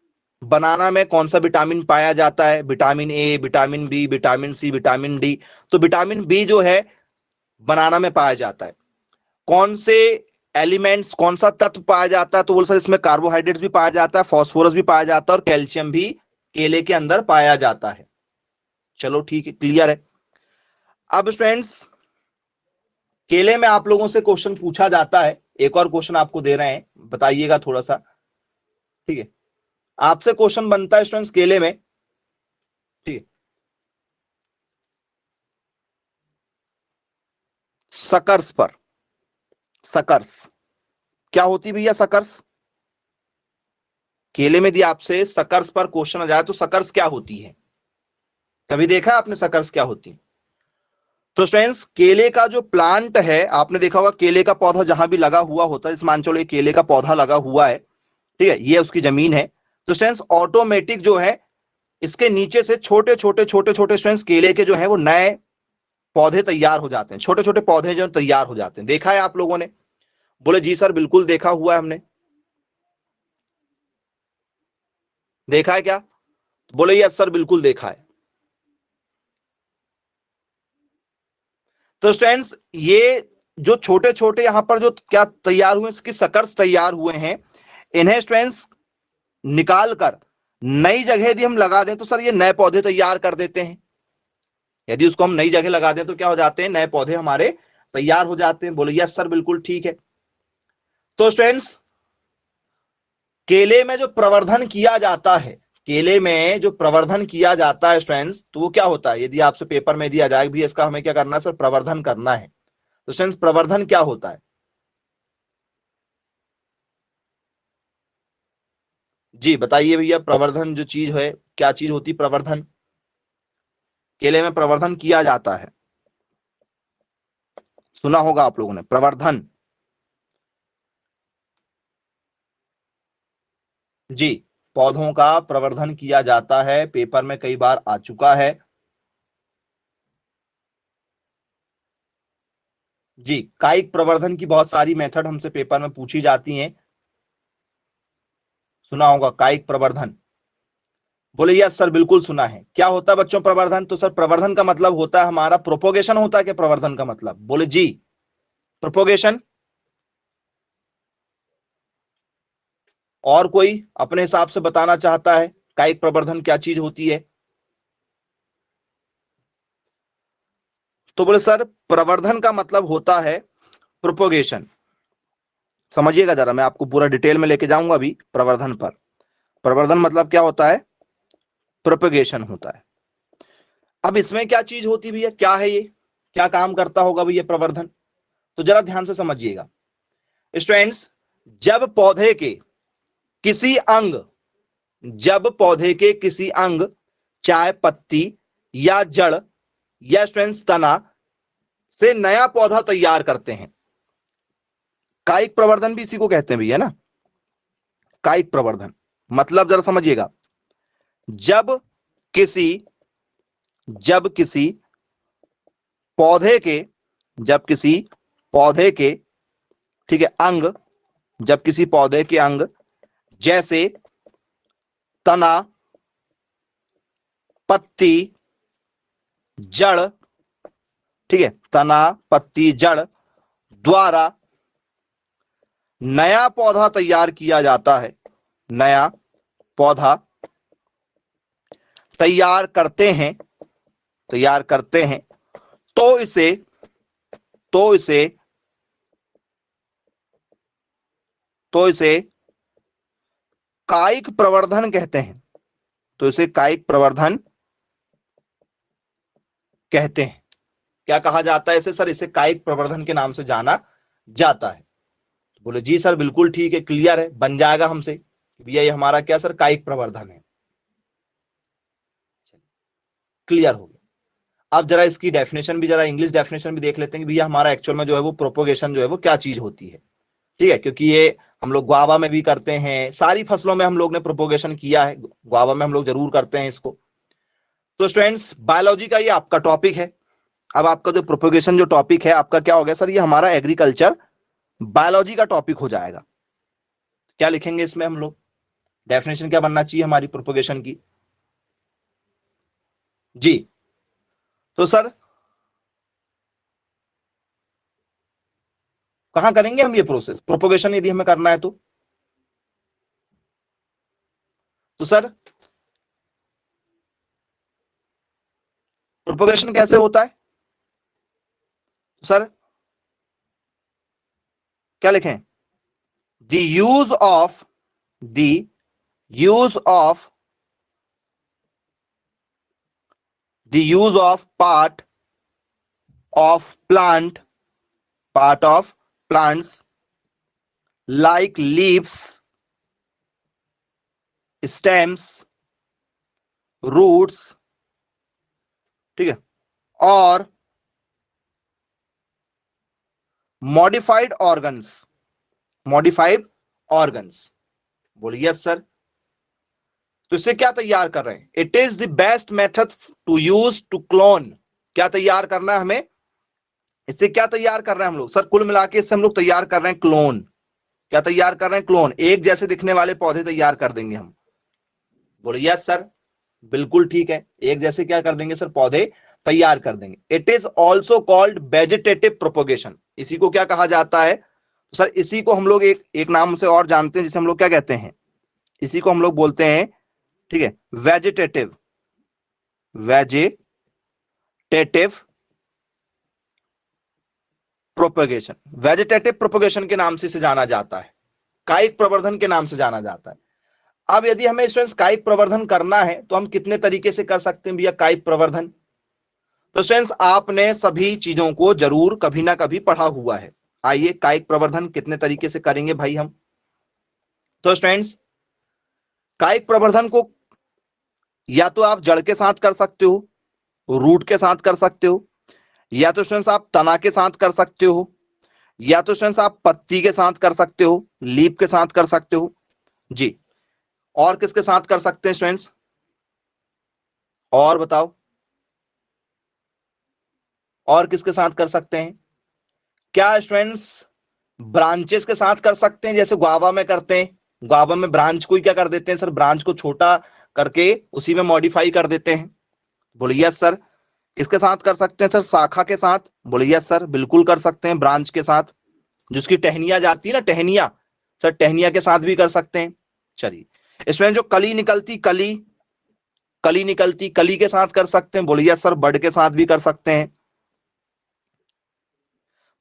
[SPEAKER 1] Banana में कौन सा विटामिन पाया जाता है? Vitamin A, vitamin B, vitamin C, vitamin D. तो विटामिन बी जो है बनाना में पाया जाता है। कौन से एलिमेंट्स, कौन सा तत्व पाया जाता है? तो बोल सर, इसमें कार्बोहाइड्रेट्स भी पाया जाता है, फॉस्फोरस भी पाया जाता है, और कैल्शियम भी केले के अंदर पाया जाता है। चलो ठीक है, क्लियर है। अब स्टूडेंट्स केले में आप लोगों से क्वेश्चन पूछा जाता है, एक और क्वेश्चन आपको दे रहे हैं, बताइएगा थोड़ा सा, ठीक है। आपसे क्वेश्चन बनता है स्टूडेंट्स केले में, ठीक है, सकर्स पर। सकर्स क्या होती भैया? सकर्स, केले में यदि आपसे सकर्स पर क्वेश्चन आ जाए तो सकर्स क्या होती है? कभी देखा आपने सकर्स क्या होती है? तो स्टूडेंट्स केले का जो प्लांट है, आपने देखा होगा केले का पौधा जहां भी लगा हुआ होता है, इस मान चलो केले का पौधा लगा हुआ है, ठीक है, ये उसकी जमीन है। तो स्टूडेंट्स ऑटोमेटिक जो है इसके नीचे से छोटे छोटे छोटे छोटे स्टूडेंट्स केले के जो है वो नए पौधे तैयार हो जाते हैं। छोटे छोटे पौधे जो तैयार हो जाते हैं, देखा है आप लोगों ने? बोले जी सर, बिल्कुल देखा हुआ है हमने। देखा है क्या? बोले यस सर बिल्कुल देखा है। तो स्टूडेंट्स ये जो छोटे छोटे यहां पर जो क्या तैयार हुए, इसकी सकर्स तैयार हुए हैं, इन्हें स्टूडेंट्स निकाल कर नई जगह यदि हम लगा दें तो सर ये नए पौधे तैयार कर देते हैं। यदि उसको हम नई जगह लगा दें तो क्या हो जाते हैं, नए पौधे हमारे तैयार हो जाते हैं। बोले यस सर बिल्कुल ठीक है। तो स्टूडेंट्स केले में जो प्रवर्धन किया जाता है, केले में जो प्रवर्धन किया जाता है स्टूडेंट्स, तो वो क्या होता है, यदि आपसे पेपर में दिया जाए भी इसका हमें क्या करना है सर, प्रवर्धन करना है। तो स्टूडेंट्स प्रवर्धन क्या होता है? जी बताइए भैया, प्रवर्धन जो चीज है, क्या चीज होती प्रवर्धन? केले में प्रवर्धन किया जाता है, सुना होगा आप लोगों ने प्रवर्धन। जी, पौधों का प्रवर्धन किया जाता है, पेपर में कई बार आ चुका है। जी, कायिक प्रवर्धन की बहुत सारी मेथड हमसे पेपर में पूछी जाती हैं, सुना होगा कायिक प्रवर्धन। बोले यस सर बिल्कुल सुना है। क्या होता है बच्चों प्रवर्धन? तो सर प्रवर्धन का मतलब होता है हमारा प्रोपोगेशन होता है। क्या प्रवर्धन का मतलब? बोले जी प्रोपोगेशन। और कोई अपने हिसाब से बताना चाहता है कायिक प्रवर्धन क्या चीज होती है? तो बोले सर प्रवर्धन का मतलब होता है प्रोपोगेशन। समझिएगा जरा, मैं आपको पूरा डिटेल में लेके जाऊंगा अभी प्रवर्धन पर। प्रवर्धन मतलब क्या होता है? प्रोपोगेशन होता है। अब इसमें क्या चीज होती भैया, क्या है ये, क्या काम करता होगा भैया प्रवर्धन? तो जरा ध्यान से समझिएगा स्टूडेंट्स, जब पौधे के किसी अंग, जब पौधे के किसी अंग, चाहे पत्ती या जड़ या स्ट्रेंस तना से नया पौधा तैयार करते हैं, कायिक प्रवर्धन भी इसी को कहते हैं भैया ना। कायिक प्रवर्धन मतलब जरा समझिएगा, जब किसी जब किसी पौधे के, जब किसी पौधे के, ठीक है, अंग, जब किसी पौधे के अंग जैसे तना, पत्ती, जड़, ठीक है, तना पत्ती जड़ द्वारा नया पौधा तैयार किया जाता है, नया पौधा तैयार करते हैं, तैयार करते हैं, तो इसे तो इसे तो इसे कायिक प्रवर्धन कहते हैं। तो इसे कायिक प्रवर्धन कहते हैं। क्या कहा जाता है इसे सर? इसे कायिक प्रवर्धन के नाम से जाना जाता है। बोले जी सर बिल्कुल ठीक है, क्लियर है, बन जाएगा हमसे भैया ये हमारा क्या सर, कायिक प्रवर्धन है। क्लियर हो गया। अब जरा इसकी डेफिनेशन भी, जरा इंग्लिश डेफिनेशन भी देख लेते हैं कि भैया हमारा एक्चुअल में जो है वो प्रोपोगेशन जो है वो क्या चीज होती है। ठीक है, क्योंकि ये हम लोग गुआवा में भी करते हैं, सारी फसलों में हम लोग ने प्रोपोगेशन किया है, गुआवा में हम लोग जरूर करते हैं इसको। तो स्टूडेंट्स बायोलॉजी का ये आपका टॉपिक है। अब आपका जो प्रोपोगेशन जो टॉपिक है आपका क्या हो गया सर, ये हमारा एग्रीकल्चर बायोलॉजी का टॉपिक हो जाएगा। क्या लिखेंगे इसमें हम लोग? डेफिनेशन क्या बनना चाहिए हमारी प्रोपोगेशन की? जी, तो सर कहां करेंगे हम ये प्रोसेस, प्रोपोगेशन यदि हमें करना है तो सर प्रोपोगेशन कैसे होता है? सर क्या लिखें? The use of the use of the use of of plant part of plants like leaves, stems, roots, ठीक है, और modified organs, modified organs। बोलिए यस सर। तो इससे क्या तैयार कर रहे हैं? It is the best method to use to clone. क्या तैयार करना है हमें? इससे क्या तैयार कर रहे हैं हम लोग सर? कुल मिला के इससे हम लोग तैयार कर रहे हैं क्लोन। क्या तैयार कर रहे हैं? क्लोन, एक जैसे दिखने वाले पौधे तैयार कर देंगे हम। बोले यस सर, बिल्कुल ठीक है, एक जैसे क्या कर देंगे सर, पौधे तैयार कर देंगे। It is also called vegetative propagation, इसी को क्या कहा जाता है? तो सर इसी को हम लोग एक नाम से और जानते हैं, जिसे हम लोग क्या कहते हैं, इसी को हम लोग बोलते हैं, ठीक है, वेजिटेटिव प्रोपोगेशन। वेजिटेटिव प्रोपोगेशन के नाम से इसे जाना जाता है, कायिक प्रवर्धन के नाम से जाना जाता है। अब यदि हमें स्टूडेंट्स कायिक प्रवर्धन करना है तो हम कितने तरीके से कर सकते हैं भैया कायिक प्रवर्धन? तो स्टूडेंट्स आपने सभी चीजों को जरूर कभी ना कभी पढ़ा हुआ है। आइए कायिक प्रवर्धन कितने तरीके से करेंगे भाई हम। तो स्टूडेंट्स कायिक प्रवर्धन को या तो आप जड़ के साथ कर सकते हो, रूट के साथ कर सकते हो, या तो स्टूडेंट्स आप तना के साथ कर सकते हो, या तो स्टूडेंट्स आप पत्ती के साथ कर सकते हो, लीफ के साथ कर सकते हो जी। और किसके साथ कर सकते हैं स्टूडेंट्स, और बताओ, और किसके साथ कर सकते हैं? क्या स्टूडेंट्स ब्रांचेस के साथ कर सकते हैं, जैसे गुआवा में करते हैं? गुआवा में ब्रांच को ही क्या कर देते हैं सर, ब्रांच को छोटा करके उसी में मॉडिफाई कर देते हैं। बोलिए यस सर। किसके साथ कर सकते हैं सर, शाखा के साथ? बोलिए यस सर, बिल्कुल कर सकते हैं, ब्रांच के साथ, जिसकी टहनिया जाती है ना, टहनिया, सर टहनिया के साथ भी कर सकते हैं। चलिए, इसमें जो कली निकलती, कली निकलती, कली के साथ कर सकते हैं। बोलिए यस सर, बड के साथ भी कर सकते हैं।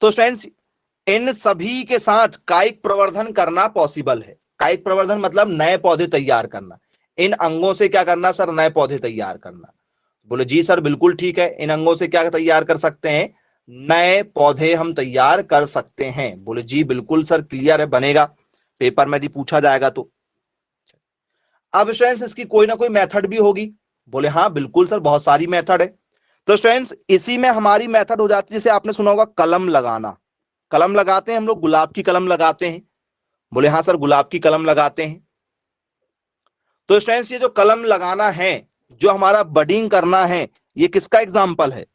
[SPEAKER 1] तो स्टूडेंट्स इन सभी के साथ कायिक प्रवर्धन करना पॉसिबल है। कायिक प्रवर्धन मतलब नए पौधे तैयार करना, इन अंगों से क्या करना सर, नए पौधे तैयार करना। बोले जी सर बिल्कुल ठीक है, इन अंगों से क्या तैयार कर सकते हैं, नए पौधे हम तैयार कर सकते हैं। बोले जी बिल्कुल सर, क्लियर है, बनेगा, पेपर में यदि पूछा जाएगा तो। अब स्टूडेंट्स इसकी कोई ना कोई मेथड भी होगी। बोले हाँ बिल्कुल सर, बहुत सारी मेथड है। तो स्टूडेंट्स इसी में हमारी मेथड हो जाती है, जैसे आपने सुना होगा कलम लगाना, कलम लगाते हैं हम लोग, गुलाब की कलम लगाते हैं। बोले हाँ सर, गुलाब की कलम लगाते हैं। तो स्टूडेंट्स ये जो कलम लगाना है, जो हमारा बडिंग करना है, ये किसका एग्जाम्पल है?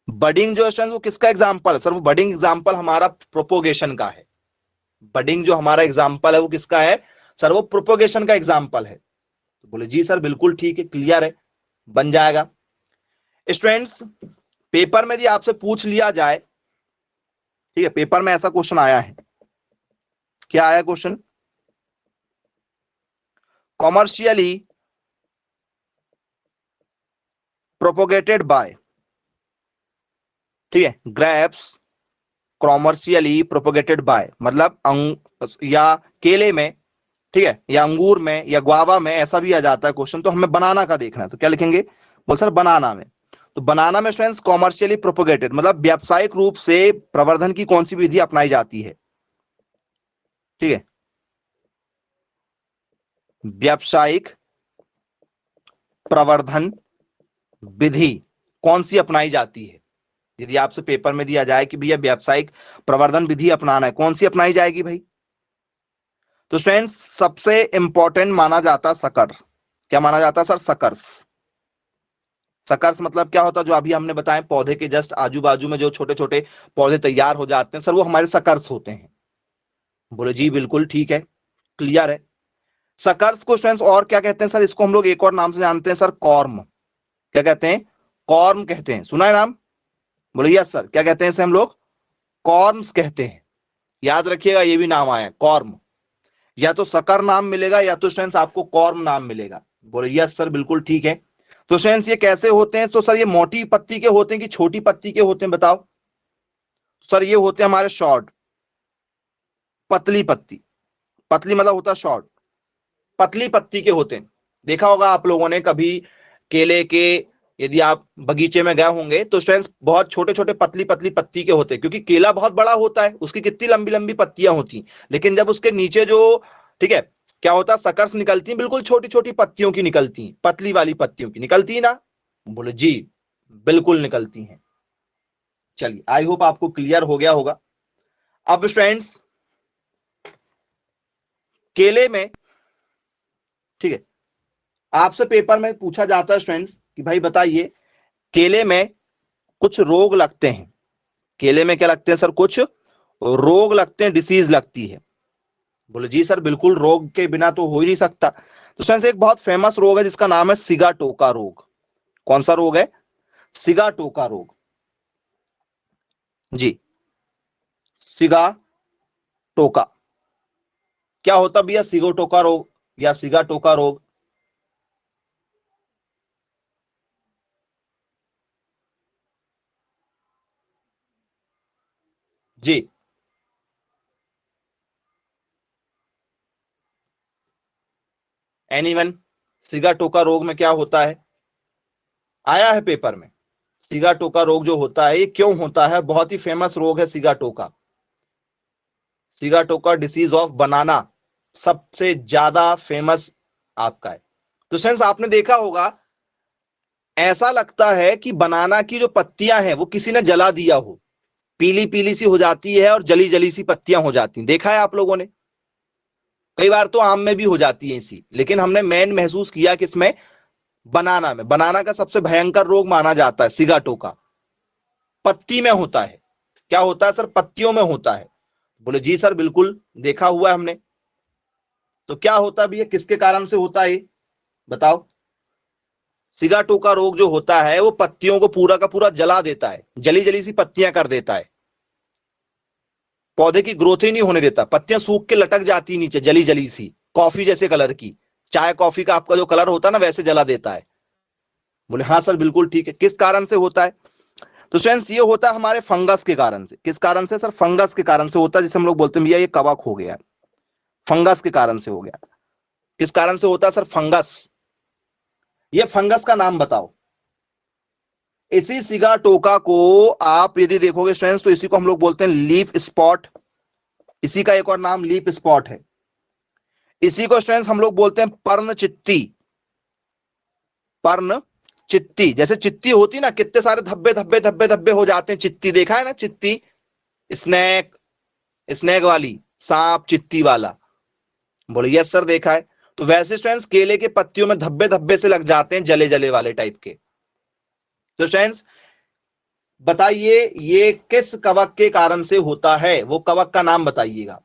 [SPEAKER 1] बडिंग जो स्टूडेंट्स वो किसका एग्जाम्पल है सर? वो बडिंग एग्जाम्पल हमारा प्रोपोगेशन का है। बडिंग जो हमारा एग्जाम्पल है वो किसका है सर? वो प्रोपोगेशन का एग्जाम्पल है। तो बोले जी सर बिल्कुल ठीक है, क्लियर है, बन जाएगा। स्टूडेंट्स पेपर में यदि आपसे पूछ लिया जाए, ठीक है, पेपर में ऐसा क्वेश्चन आया है, क्या आया क्वेश्चन? कॉमर्शियली प्रोपोगेटेड बाय, ठीक है, ग्रेप्स कॉमर्शियली प्रोपोगेटेड बाय, मतलब या केले में, ठीक है, या अंगूर में या गुआवा में, ऐसा भी आ जाता है क्वेश्चन। तो हमें बनाना का देखना है, तो क्या लिखेंगे? बोल सर बनाना में। तो बनाना में स्टूडेंट्स कॉमर्शियली प्रोपोगेटेड मतलब व्यावसायिक रूप से प्रवर्धन की कौन सी विधि अपनाई जाती है? ठीक है, व्यावसायिक प्रवर्धन विधि कौन सी अपनाई जाती है? यदि आपसे पेपर में दिया जाए कि भैया व्यावसायिक प्रवर्धन विधि अपनाना है, कौन सी अपनाई जाएगी भाई? तो स्टूडेंट्स सबसे इंपॉर्टेंट माना जाता सकर। क्या माना जाता सर? सकर्स। सकर्स मतलब क्या होता है? जो अभी हमने बताया, पौधे के जस्ट आजू बाजू में जो छोटे छोटे पौधे तैयार हो जाते हैं सर, वो हमारे सकर्स होते हैं। बोले जी बिल्कुल ठीक है, क्लियर है। सकर्स को स्टूडेंट्स और क्या कहते हैं सर? इसको हम लोग एक और नाम से जानते हैं सर, कॉर्म। क्या कहते हैं? कॉर्म कहते हैं, सुना है नाम? बोले यस सर, क्या कहते हैं इसे हम लोग? कॉर्म्स कहते हैं। याद रखिएगा, ये भी नाम आया कॉर्म, या तो सकर नाम मिलेगा या तो स्टूडेंट्स आपको कॉर्म नाम मिलेगा। बोले यस सर बिल्कुल ठीक है। तो स्टूडेंट्स ये कैसे होते हैं? तो सर ये मोटी पत्ती के होते हैं कि छोटी पत्ती के होते हैं, बताओ? सर ये होते हैं हमारे शॉर्ट, पतली पत्ती, पतली मतलब होता है शॉर्ट, पतली पत्ती के होते हैं। देखा होगा आप लोगों ने कभी केले के, यदि आप बगीचे में गए होंगे तो स्टूडेंट्स बहुत छोटे छोटे पतली पतली पत्ती के होते हैं, क्योंकि केला बहुत बड़ा होता है, उसकी कितनी लंबी लंबी पत्तियां होती, लेकिन जब उसके नीचे जो, ठीक है, क्या होता है, सकर्स निकलती हैं, बिल्कुल छोटी छोटी पत्तियों की निकलती हैं, पतली वाली पत्तियों की निकलती है ना? बोले जी बिल्कुल निकलती हैं। चलिए, आई होप आपको क्लियर हो गया होगा। अब स्टूडेंट्स केले में, ठीक है, आपसे पेपर में पूछा जाता है स्टूडेंट्स कि भाई बताइए, केले में कुछ रोग लगते हैं, केले में क्या लगते हैं सर? कुछ रोग लगते हैं, डिसीज लगती है। बोले जी सर बिल्कुल, रोग के बिना तो हो ही नहीं सकता। तो स्टूडेंट्स एक बहुत फेमस रोग है जिसका नाम है सिगाटोका रोग। कौन सा रोग है? सिगाटोका रोग। जी, सिगाटोका। क्या होता भैया सिगाटोका रोग या सिगाटोका रोग? जी, एनीवन? सिगाटोका रोग में क्या होता है? आया है पेपर में। सिगाटोका रोग जो होता है ये क्यों होता है? बहुत ही फेमस रोग है सिगाटोका। सिगाटोका डिसीज ऑफ बनाना सबसे ज्यादा फेमस आपका है। तो सेंस आपने देखा होगा, ऐसा लगता है कि बनाना की जो पत्तियां हैं वो किसी ने जला दिया हो, पीली पीली सी हो जाती है और जली जली सी पत्तियां हो जाती हैं। देखा है आप लोगों ने? कई बार तो आम में भी हो जाती है ऐसी, लेकिन हमने मेन महसूस किया किसमें? बनाना में। बनाना का सबसे भयंकर रोग माना जाता है सिगाटोका। पत्ती में होता है। क्या होता है सर? पत्तियों में होता है। बोले जी सर बिल्कुल देखा हुआ है हमने। तो क्या होता है भैया, किसके कारण से होता है बताओ? सिगाटोका रोग जो होता है वो पत्तियों को पूरा का पूरा जला देता है, जली जली सी पत्तियां कर देता है। पौधे की ग्रोथ ही नहीं होने देता, पत्तियां सूख के लटक जाती नीचे जली जली सी, कॉफी जैसे कलर की। चाय कॉफी का आपका जो कलर होता है ना वैसे जला देता है। बोले हाँ सर बिल्कुल ठीक है। किस कारण से होता है? तो स्टूडेंट्स ये होता है हमारे फंगस के कारण से। किस कारण से सर? फंगस के कारण से होता है, जिसे हम लोग बोलते हैं भैया ये कवक हो गया, फंगस के कारण से हो गया। किस कारण से होता है सर? फंगस। ये फंगस का नाम बताओ। इसी सिगाटोका को आप यदि देखोगे स्टूडेंट्स तो इसी को हम लोग बोलते हैं लीफ स्पॉट। इसी का एक और नाम लीफ स्पॉट है। इसी को स्टूडेंट्स हम लोग बोलते हैं पर्ण चित्ती। पर्ण चित्ती, जैसे चित्ती होती ना, कितने सारे धब्बे धब्बे धब्बे धब्बे हो जाते हैं। चित्ती देखा है ना? चित्ती, स्नैक, स्नैक वाली, सांप चित्ती वाला। बोले यस सर देखा है। तो वैसे स्टूडेंट्स केले के पत्तियों में धब्बे धब्बे से लग जाते हैं, जले जले वाले टाइप के। तो स्टूडेंट्स बताइए ये किस कवक के कारण से होता है? वो कवक का नाम बताइएगा।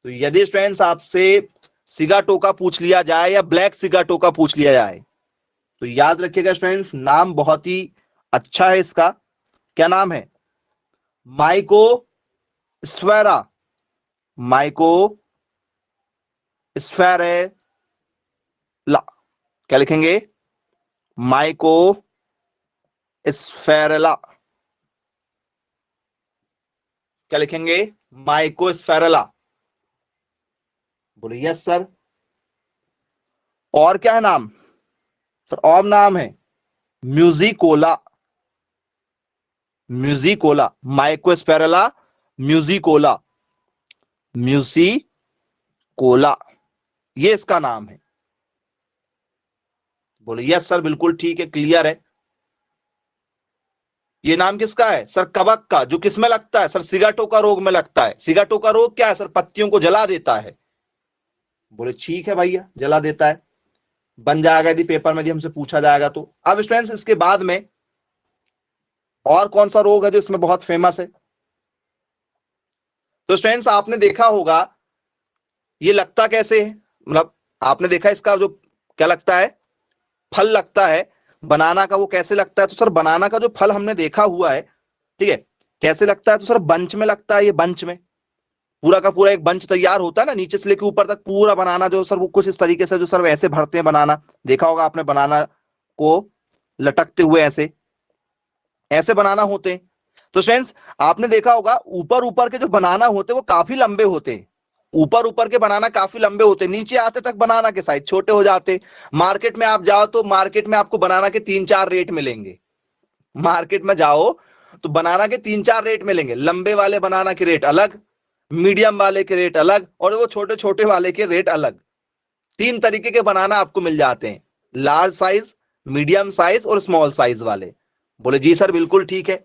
[SPEAKER 1] तो यदि स्टूडेंट्स आपसे सिगाटोका पूछ लिया जाए या ब्लैक सिगाटोका पूछ लिया जाए तो याद रखिएगा स्टूडेंट्स, नाम बहुत ही अच्छा है इसका। क्या नाम है? माइको स्फेरा। माइको स्फेरेला। क्या लिखेंगे? माइको स्फेरेला। क्या लिखेंगे? माइको स्फेरेला। बोले यस सर। और क्या है नाम सर? और नाम है म्यूजिकोला। म्यूजिकोला, माइको स्फेरेला, म्यूजिकोला, म्यूजिकोला, ये इसका नाम है। बोले यस सर बिल्कुल ठीक है, क्लियर है। ये नाम किसका है सर? कवक का, जो किस में लगता है सर? सिगाटोका रोग में लगता है। सिगाटोका रोग क्या है सर? पत्तियों को जला देता है। बोले ठीक है भैया, जला देता है, बन जाएगा यदि पेपर में यदि हमसे पूछा जाएगा तो। अब स्टूडेंट्स इसके बाद में और कौन सा रोग है जो इसमें बहुत फेमस है? तो स्टूडेंट्स आपने देखा होगा ये लगता कैसे है, मतलब आपने देखा इसका जो क्या लगता है, फल लगता है बनाना का, वो कैसे लगता है? तो सर बनाना का जो फल हमने देखा हुआ है, ठीक है, कैसे लगता है? तो सर बंच में लगता है। ये बंच में पूरा का पूरा एक बंच तैयार होता है ना, नीचे से लेकर ऊपर तक पूरा बनाना जो सर वो कुछ इस तरीके से जो सर वैसे भरते हैं बनाना। देखा होगा आपने बनाना को लटकते हुए, ऐसे ऐसे बनाना होते हैं। तो फ्रेंड्स आपने देखा होगा ऊपर ऊपर के जो बनाना होते हैं वो काफी लंबे होते हैं। ऊपर ऊपर के बनाना काफी लंबे होते हैं, नीचे आते तक बनाना के साइज छोटे हो जाते हैं। मार्केट में आप जाओ तो मार्केट में आपको बनाना के 3-4 रेट मिलेंगे। मार्केट में जाओ तो बनाना के 3-4 रेट मिलेंगे। लंबे वाले बनाना के रेट अलग, मीडियम वाले के रेट अलग, और वो छोटे छोटे वाले के रेट अलग। 3 तरीके के बनाना आपको मिल जाते हैं, लार्ज साइज, मीडियम साइज और स्मॉल साइज वाले। बोले जी सर बिल्कुल ठीक है।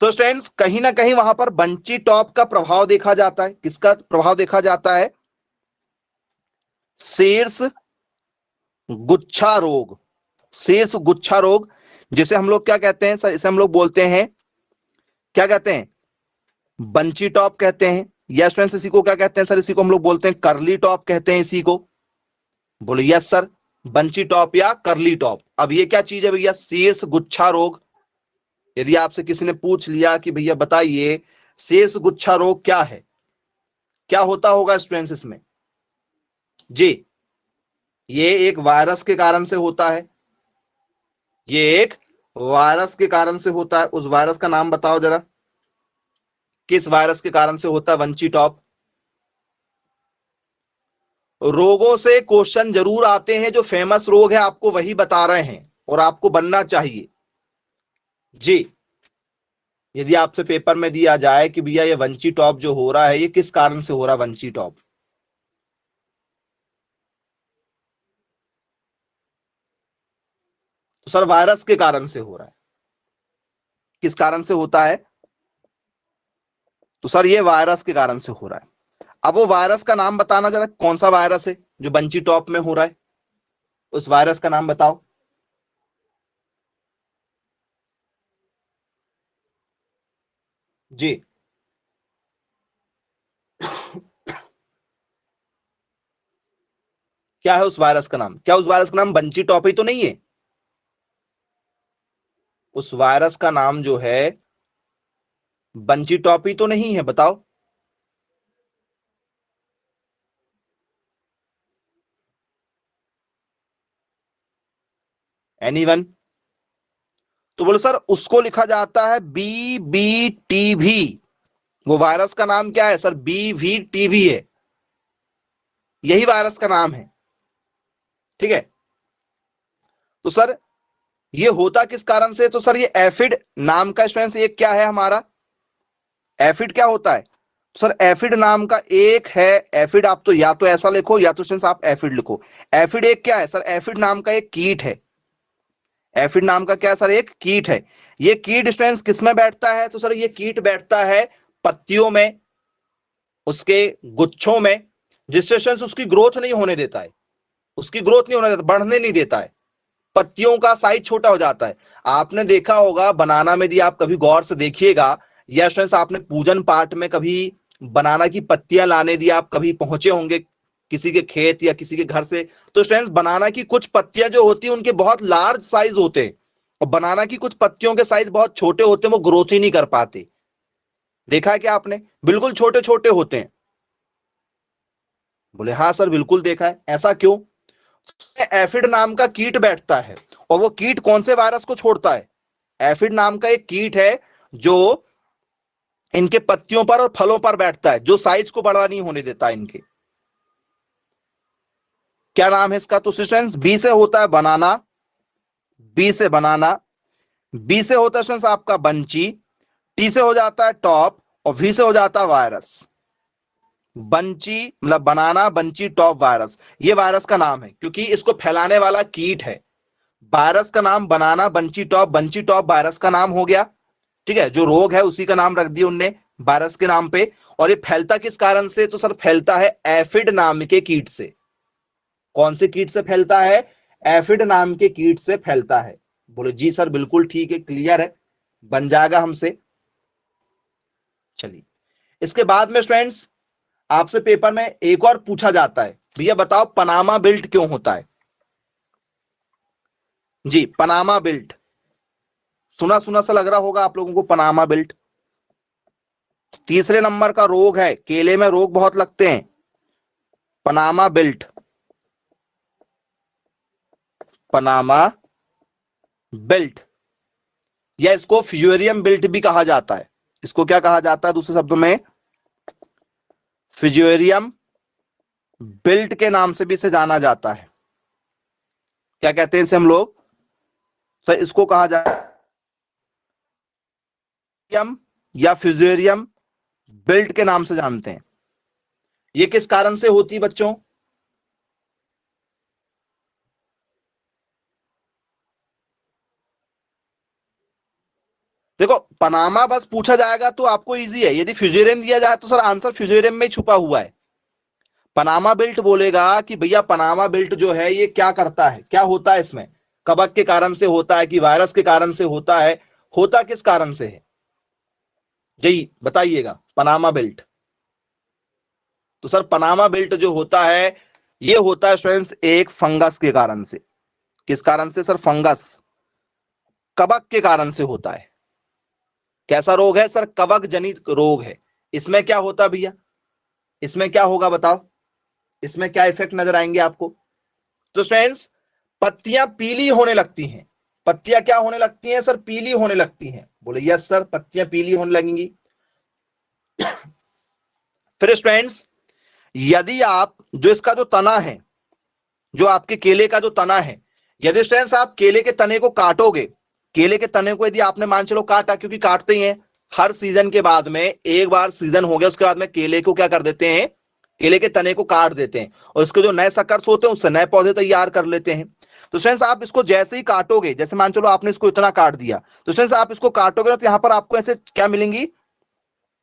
[SPEAKER 1] तो स्टूडेंट्स कहीं ना कहीं वहां पर बंची टॉप का प्रभाव देखा जाता है। किसका प्रभाव देखा जाता है? शीर्ष गुच्छा रोग। शीर्ष गुच्छा रोग, जिसे हम लोग क्या कहते हैं सर? इसे हम लोग बोलते हैं, क्या कहते हैं? बंची टॉप कहते हैं। या स्टूडेंट्स इसी को क्या कहते हैं सर? इसी को हम लोग बोलते हैं करली टॉप कहते हैं इसी को। बोले यस सर, बंची टॉप या करली टॉप। अब ये क्या चीज है भैया? शीर्ष गुच्छा रोग। यदि आपसे किसी ने पूछ लिया कि भैया बताइए शीर्ष गुच्छा रोग क्या है, क्या होता होगा स्टूडेंट्स इसमें? जी, ये एक वायरस के कारण से होता है, ये एक वायरस के कारण से होता है। उस वायरस का नाम बताओ जरा, किस वायरस के कारण से होता है वंची टॉप? रोगों से क्वेश्चन जरूर आते हैं, जो फेमस रोग है आपको वही बता रहे हैं और आपको बनना चाहिए। जी, यदि आपसे पेपर में दिया जाए कि भैया ये वंची टॉप जो हो रहा है ये किस कारण से हो रहा है वंची टॉप, तो सर वायरस के कारण से हो रहा है। किस कारण से होता है? तो सर ये वायरस के कारण से हो रहा है। अब वो वायरस का नाम बताना जरा, कौन सा वायरस है जो बंची टॉप में हो रहा है? उस वायरस का नाम बताओ। जी, क्या है उस वायरस का नाम? क्या उस वायरस का नाम बंची टॉप ही तो नहीं है? उस वायरस का नाम जो है बंची टॉप ही तो नहीं है, बताओ। एनीवन? तो बोलो सर उसको लिखा जाता है BBTV। वो वायरस का नाम क्या है सर? BVTV है, यही वायरस का नाम है। ठीक है, तो सर ये होता किस कारण से? तो सर ये एफिड नाम का स्टूडेंट्स एक क्या है हमारा, एफिड क्या होता है? सर एफिड नाम का एक है, एफिड आप तो या तो ऐसा लिखो या तो स्टूडेंट्स आप एफिड लिखो। एफिड एक क्या है सर? एफिड नाम का एक कीट है। एफिड नाम का क्या है सर? एक कीट है। ये कीट स्टूडेंट्स किस में बैठता है? तो सर ये कीट बैठता है पत्तियों में, उसके गुच्छों में, जिससे स्टूडेंट्स उसकी ग्रोथ नहीं होने देता है, उसकी ग्रोथ नहीं होने देता, बढ़ने नहीं देता है, पत्तियों का साइज छोटा हो जाता है। आपने देखा होगा बनाना में, यदि आप कभी गौर से देखिएगा, या स्टूडेंट्स आपने पूजन पाठ में कभी बनाना की पत्तियां लाने दी, आप कभी पहुंचे होंगे किसी के खेत या किसी के घर से, तो स्टूडेंट्स बनाना की कुछ पत्तियां जो होती हैं उनके बहुत लार्ज साइज होते हैं, और बनाना की कुछ पत्तियों के साइज बहुत छोटे होते हैं, वो ग्रोथ ही नहीं कर पाते। देखा है क्या आपने? बिल्कुल छोटे छोटे होते हैं। बोले हाँ सर बिल्कुल देखा है। ऐसा क्यों? एफिड नाम का कीट बैठता है, और वो कीट कौन से वायरस को छोड़ता है? एफिड नाम का एक कीट है जो इनके पत्तियों पर और फलों पर बैठता है, जो साइज को बड़ा नहीं होने देता इनके। क्या नाम है इसका? तो स्टूडेंट्स बी से होता है बनाना, बी से बनाना, बी से होता है स्टूडेंट्स आपका बंची, टी से हो जाता है टॉप, और वी से हो जाता है वायरस। बंची मतलब बनाना बंची टॉप वायरस, ये वायरस का नाम है क्योंकि इसको फैलाने वाला कीट है। वायरस का नाम बनाना बंची टॉप वायरस का नाम हो गया। ठीक है, जो रोग है उसी का नाम रख दिया उनने वायरस के नाम पे। और ये फैलता किस कारण से? तो सर फैलता है एफिड नाम के कीट से। कौन से कीट से फैलता है? एफिड नाम के कीट से फैलता है। बोले जी सर बिल्कुल ठीक है, क्लियर है, बन जाएगा हमसे। चलिए, इसके बाद में स्टूडेंट्स आपसे पेपर में एक और पूछा जाता है, भैया बताओ पनामा बिल्ट क्यों होता है? जी, पनामा बिल्ट सुना सुना सा लग रहा होगा आप लोगों को, पनामा बिल्ट। तीसरे नंबर का रोग है, केले में रोग बहुत लगते हैं, पनामा बिल्ट, पनामा बिल्ट, या इसको फ्यूजेरियम बिल्ट भी कहा जाता है। इसको क्या कहा जाता है दूसरे शब्दों में? फ्यूजेरियम बिल्ट के नाम से भी इसे जाना जाता है। क्या कहते हैं इसे हम लोग? सर इसको कहा जाता है या फ्यूजेरियम बिल्ट के नाम से जानते हैं। ये किस कारण से होती है बच्चों? देखो पनामा बस पूछा जाएगा तो आपको इजी है, यदि फ्यूजेरियम दिया जाए तो सर आंसर फ्यूजेरियम में छुपा हुआ है। पनामा बेल्ट बोलेगा कि भैया पनामा बेल्ट जो है ये क्या करता है, क्या होता है इसमें, कवक के कारण से होता है कि वायरस के कारण से होता है, होता किस कारण से है? जी बताइएगा, पनामा बेल्ट। तो सर पनामा बेल्ट जो होता है ये होता है स्टूडेंट्स एक फंगस के कारण से। किस कारण से सर? फंगस, कवक के कारण से होता है। कैसा रोग है सर? कवक जनित रोग है। इसमें क्या होता है भैया? इसमें क्या होगा बताओ? इसमें क्या इफेक्ट नजर आएंगे आपको? तो फ्रेंड्स, पत्तियां पीली होने लगती हैं। पत्तियां क्या होने लगती हैं सर? पीली होने लगती हैं। बोले यस सर, पत्तियां पीली होने लगेंगी। फिर फ्रेंड्स, यदि आप जो इसका जो तना है, जो आपके केले का जो तना है, यदि स्टूडेंट्स आप केले के तने को काटोगे, केले के तने को यदि आपने मान चलो काटा, क्योंकि काटते ही हैं हर सीजन के बाद में, एक बार सीजन हो गया उसके बाद में केले को क्या कर देते हैं? केले के तने को काट देते हैं और उसके जो नए सकर्स होते हैं उससे नए पौधे तैयार कर लेते हैं। तो स्टूडेंट्स आप इसको जैसे ही काटोगे, जैसे मान चलो आपने इसको इतना काट दिया, तो स्टूडेंट्स आप इसको काटोगे ना, तो यहां पर आपको ऐसे क्या मिलेंगी?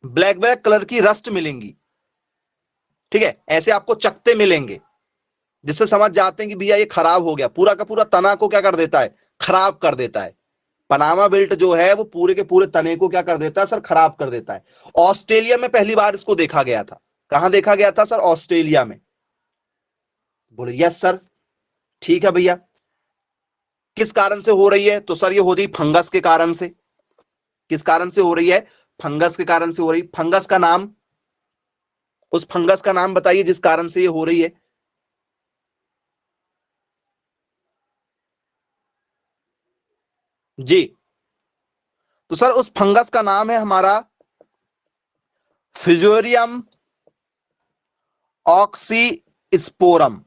[SPEAKER 1] ब्लैक ब्लैक कलर की रस्ट मिलेंगी। ठीक है, ऐसे आपको चकते मिलेंगे, जिससे समझ जाते हैं कि भैया ये खराब हो गया। पूरा का पूरा तना को क्या कर देता है? खराब कर देता है। पनामा बेल्ट जो है वो पूरे के पूरे तने को क्या कर देता है सर? खराब कर देता है। ऑस्ट्रेलिया में पहली बार इसको देखा गया था। कहां देखा गया था सर? ऑस्ट्रेलिया में। बोले यस सर, ठीक है भैया। किस कारण से हो रही है? तो सर ये हो रही फंगस के कारण से। किस कारण से हो रही है? फंगस के कारण से हो रही। फंगस का नाम, उस फंगस का नाम बताइए जिस कारण से ये हो रही है। जी, तो सर उस फंगस का नाम है हमारा फिजोरियम ऑक्सीस्पोरम।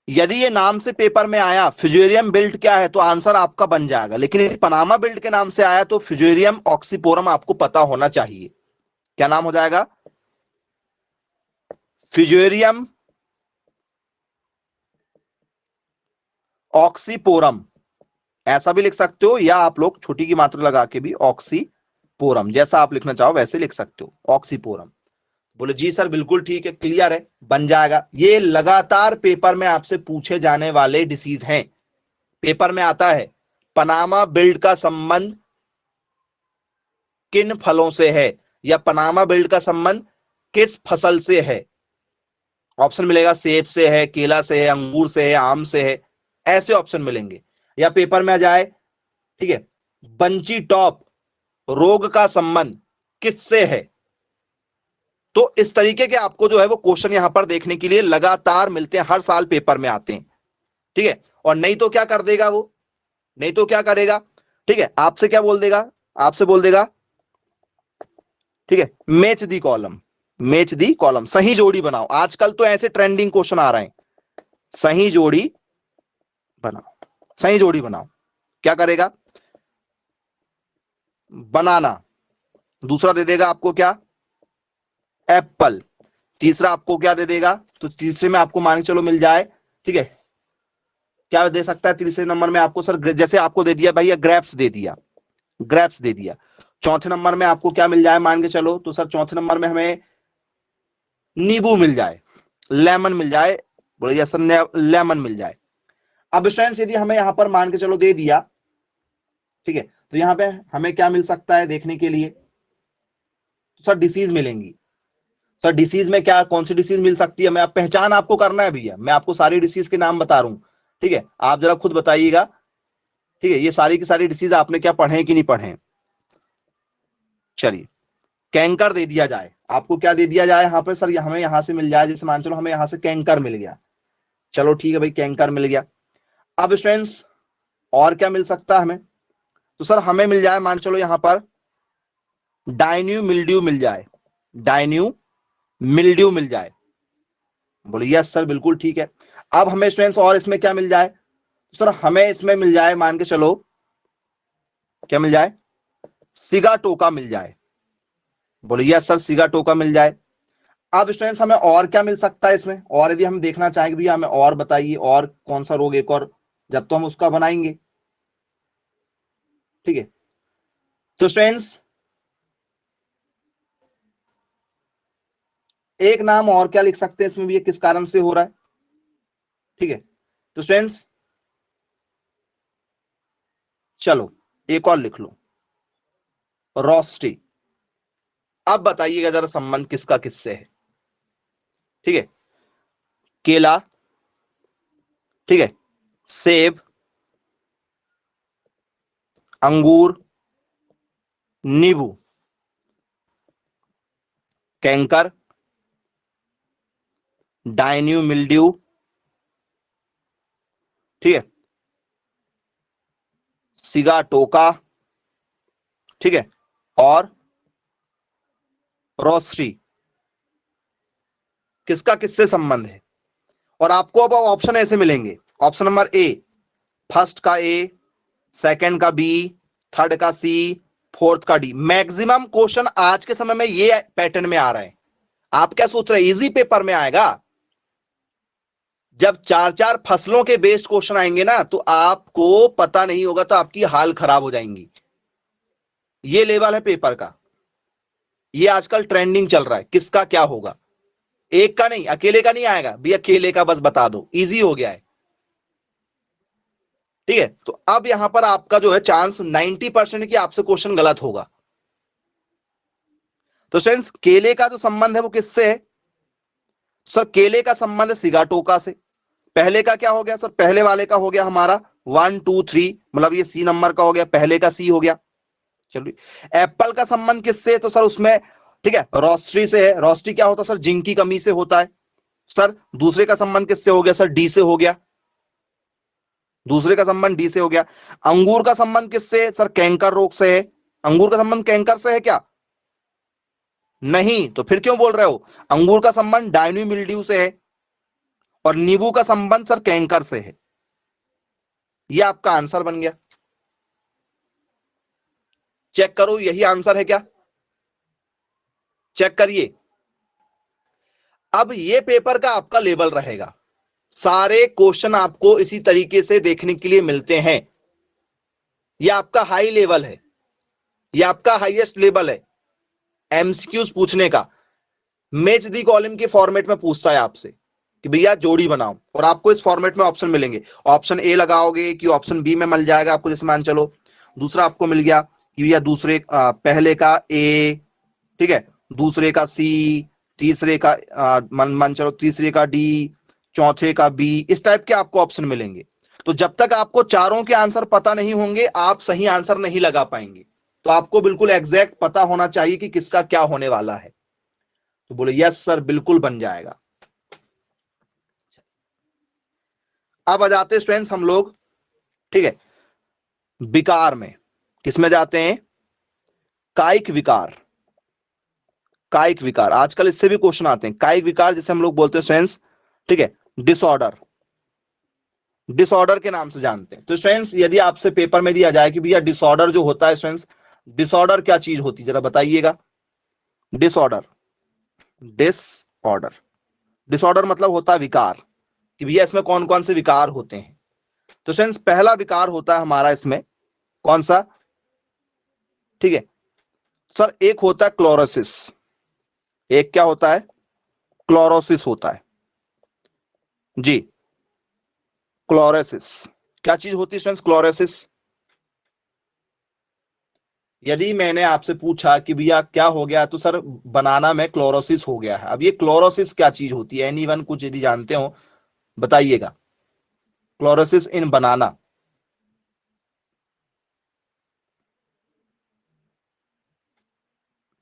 [SPEAKER 1] यदि ये नाम से पेपर में आया फिजोरियम बिल्ट क्या है, तो आंसर आपका बन जाएगा। लेकिन यदि पनामा बिल्ट के नाम से आया तो फिजोरियम ऑक्सीपोरम आपको पता होना चाहिए। क्या नाम हो जाएगा? फिजोरियम ऑक्सीपोरम, ऐसा भी लिख सकते हो, या आप लोग छोटी की मात्रा लगा के भी ऑक्सीपोरम, जैसा आप लिखना चाहो वैसे लिख सकते हो, ऑक्सीपोरम। बोले जी सर बिल्कुल ठीक है, क्लियर है, बन जाएगा। ये लगातार पेपर में आपसे पूछे जाने वाले डिसीज हैं। पेपर में आता है पनामा बिल्ड का संबंध किन फलों से है, या पनामा बिल्ड का संबंध किस फसल से है। ऑप्शन मिलेगा सेब से है, केला से है, अंगूर से है, आम से है, ऐसे ऑप्शन मिलेंगे। या पेपर में आ जाए, ठीक है, बंची टॉप रोग का संबंध किससे है। तो इस तरीके के आपको जो है वो क्वेश्चन यहां पर देखने के लिए लगातार मिलते हैं, हर साल पेपर में आते हैं। ठीक है, और नहीं तो क्या कर देगा वो? नहीं तो क्या करेगा? ठीक है, आपसे क्या बोल देगा? आपसे बोल देगा, ठीक है, match the column, match the column, सही जोड़ी बनाओ। आजकल तो ऐसे ट्रेंडिंग क्वेश्चन आ रहे हैं, सही जोड़ी बनाओ, सही जोड़ी बनाओ। क्या करेगा? बनाना। दूसरा दे देगा आपको क्या? एप्पल। तीसरा आपको क्या दे देगा? तो तीसरे में आपको मान के चलो मिल जाए, ठीक है, क्या दे सकता है तीसरे नंबर में आपको सर? जैसे आपको दे दिया भैया ग्रेप्स दे दिया, ग्रेप्स दे दिया। चौथे नंबर में आपको क्या मिल जाए मान के चलो? तो सर चौथे नंबर में हमें नींबू मिल जाए, लेमन मिल जाए। बोलिए सर लेमन मिल जाए। अब स्टूडेंट्स यदि हमें यहां पर मान के चलो दे दिया, ठीक है, तो यहां पे हमें क्या मिल सकता है देखने के लिए? तो सर डिसीज मिलेंगी। सर डिसीज में क्या, कौन सी डिसीज मिल सकती है? मैं पहचान आपको करना है भैया, मैं आपको सारी डिसीज के नाम बता रहा हूं। ठीक है, आप जरा खुद बताइएगा। ठीक है, ये सारी की सारी डिसीज आपने क्या पढ़े कि नहीं पढ़े? चलिए, कैंकर दे दिया जाए आपको, क्या दे दिया जाए यहां पर सर? हमें यहां से मिल जाए, जैसे मान चलो हमें यहां से कैंकर मिल गया, चलो ठीक है भाई, कैंकर मिल गया। अब स्टूडेंट्स और क्या मिल सकता है हमें? तो सर हमें मिल जाए मान चलो यहां पर डाइन्यू मिल्ड्यू मिल जाए, डाइन्यू मिल्ड्यू मिल जाए। बोले यस सर बिल्कुल ठीक है। अब हमें स्टूडेंट्स और इसमें क्या मिल जाए? सर हमें इसमें मिल जाए मान के चलो, क्या मिल जाए? सिगाटोका मिल जाए। बोले यस सर सिगाटोका मिल जाए। अब स्टूडेंट्स हमें और क्या मिल सकता है इसमें? और यदि हम देखना चाहेंगे भैया हमें और बताइए, और कौन सा रोग एक और, जब तो हम उसका बनाएंगे। ठीक है, तो स्टूडेंट्स एक नाम और क्या लिख सकते हैं इसमें भी, किस कारण से हो रहा है? ठीक है, तो स्टूडेंट्स चलो एक और लिख लो, रोस्टी। अब बताइएगा जरा संबंध किसका किससे है। ठीक है, केला, ठीक है, सेब, अंगूर, नींबू, कैंकर, डायन्यू मिल्ड्यू, ठीक है, सिगाटोका, ठीक है, और रोस्ट्री। किसका किससे संबंध है? और आपको अब ऑप्शन ऐसे मिलेंगे, ऑप्शन नंबर ए, फर्स्ट का ए, सेकंड का बी, थर्ड का सी, फोर्थ का डी। मैक्सिमम क्वेश्चन आज के समय में ये पैटर्न में आ रहे हैं। आप क्या सोच रहे हैं इजी पेपर में आएगा? जब चार चार फसलों के बेस्ड क्वेश्चन आएंगे ना, तो आपको पता नहीं होगा, तो आपकी हाल खराब हो जाएंगी। ये लेवल है पेपर का, ये आजकल ट्रेंडिंग चल रहा है। किसका क्या होगा, एक का नहीं, अकेले का नहीं आएगा भी, अकेले का बस बता दो, इजी हो गया है, ठीक है। तो अब यहां पर आपका जो है चांस 90% की आपसे क्वेश्चन गलत होगा। तो फ्रेंड्स, केले का जो संबंध है वो किससे है? सर केले का संबंध है सिगाटोका से। पहले का क्या हो गया सर? पहले वाले का हो गया हमारा 1 2 3, मतलब ये सी नंबर का हो गया, पहले का सी हो गया। चलिए, एप्पल का संबंध किससे? तो सर उसमें, ठीक है, रोस्ट्री से है। रोस्ट्री क्या होता है सर? जिंक की कमी से होता है। सर दूसरे का संबंध किससे हो गया? सर डी से हो गया, दूसरे का संबंध डी से हो गया। अंगूर का संबंध किससे? सर कैंकर रोग से है। अंगूर का संबंध कैंकर से है क्या? नहीं, तो फिर क्यों बोल रहे हो? अंगूर का संबंध डायन्यू मिल्ड्यू से है, और नींबू का संबंध सर कैंकर से है। यह आपका आंसर बन गया। चेक करो, यही आंसर है क्या? चेक करिए। अब ये पेपर का आपका लेवल रहेगा, सारे क्वेश्चन आपको इसी तरीके से देखने के लिए मिलते हैं। यह आपका हाई लेवल है, यह आपका हाईएस्ट लेवल है एमसीक्यूज पूछने का। मैच दी कॉलम के फॉर्मेट में पूछता है आपसे कि भैया जोड़ी बनाओ, और आपको इस फॉर्मेट में ऑप्शन मिलेंगे। ऑप्शन ए लगाओगे कि ऑप्शन बी में मिल जाएगा आपको, जैसे मान चलो दूसरा आपको मिल गया कि भैया दूसरे पहले का ए, ठीक है, दूसरे का सी, तीसरे का मान चलो तीसरे का डी, चौथे का बी, इस टाइप के आपको ऑप्शन मिलेंगे। तो जब तक आपको चारों के आंसर पता नहीं होंगे, आप सही आंसर नहीं लगा पाएंगे। तो आपको बिल्कुल एग्जैक्ट पता होना चाहिए कि किसका क्या होने वाला है। तो बोले यस सर, बिल्कुल बन जाएगा। अब आ जाते स्टूडेंट्स हम लोग, ठीक है, विकार में। किसमें जाते हैं? कायिक विकार। कायिक विकार, आजकल इससे भी क्वेश्चन आते हैं। कायिक विकार जिसे हम लोग बोलते हैं स्टूडेंट्स, ठीक है, डिसऑर्डर। डिसऑर्डर के नाम से जानते हैं। तो स्टूडेंट्स, यदि आपसे पेपर में दिया जाए कि भैया डिसऑर्डर जो होता है स्टूडेंट्स, डिसऑर्डर क्या चीज होती है, जरा बताइएगा। डिसऑर्डर, डिसऑर्डर, डिसऑर्डर मतलब होता है विकार, कि भैया इसमें कौन कौन से विकार होते हैं। तो फ्रेंड्स, पहला विकार होता है हमारा इसमें, कौन सा? ठीक है सर, एक होता है क्लोरोसिस। एक क्या होता है? क्लोरोसिस होता है जी। क्लोरोसिस क्या चीज होती है फ्रेंड्स? क्लोरोसिस। यदि मैंने आपसे पूछा कि भैया क्या हो गया, तो सर बनाना में क्लोरोसिस हो गया है। अब ये क्लोरोसिस क्या चीज होती है? एनीवन कुछ यदि जानते हो बताइएगा। क्लोरोसिस इन बनाना।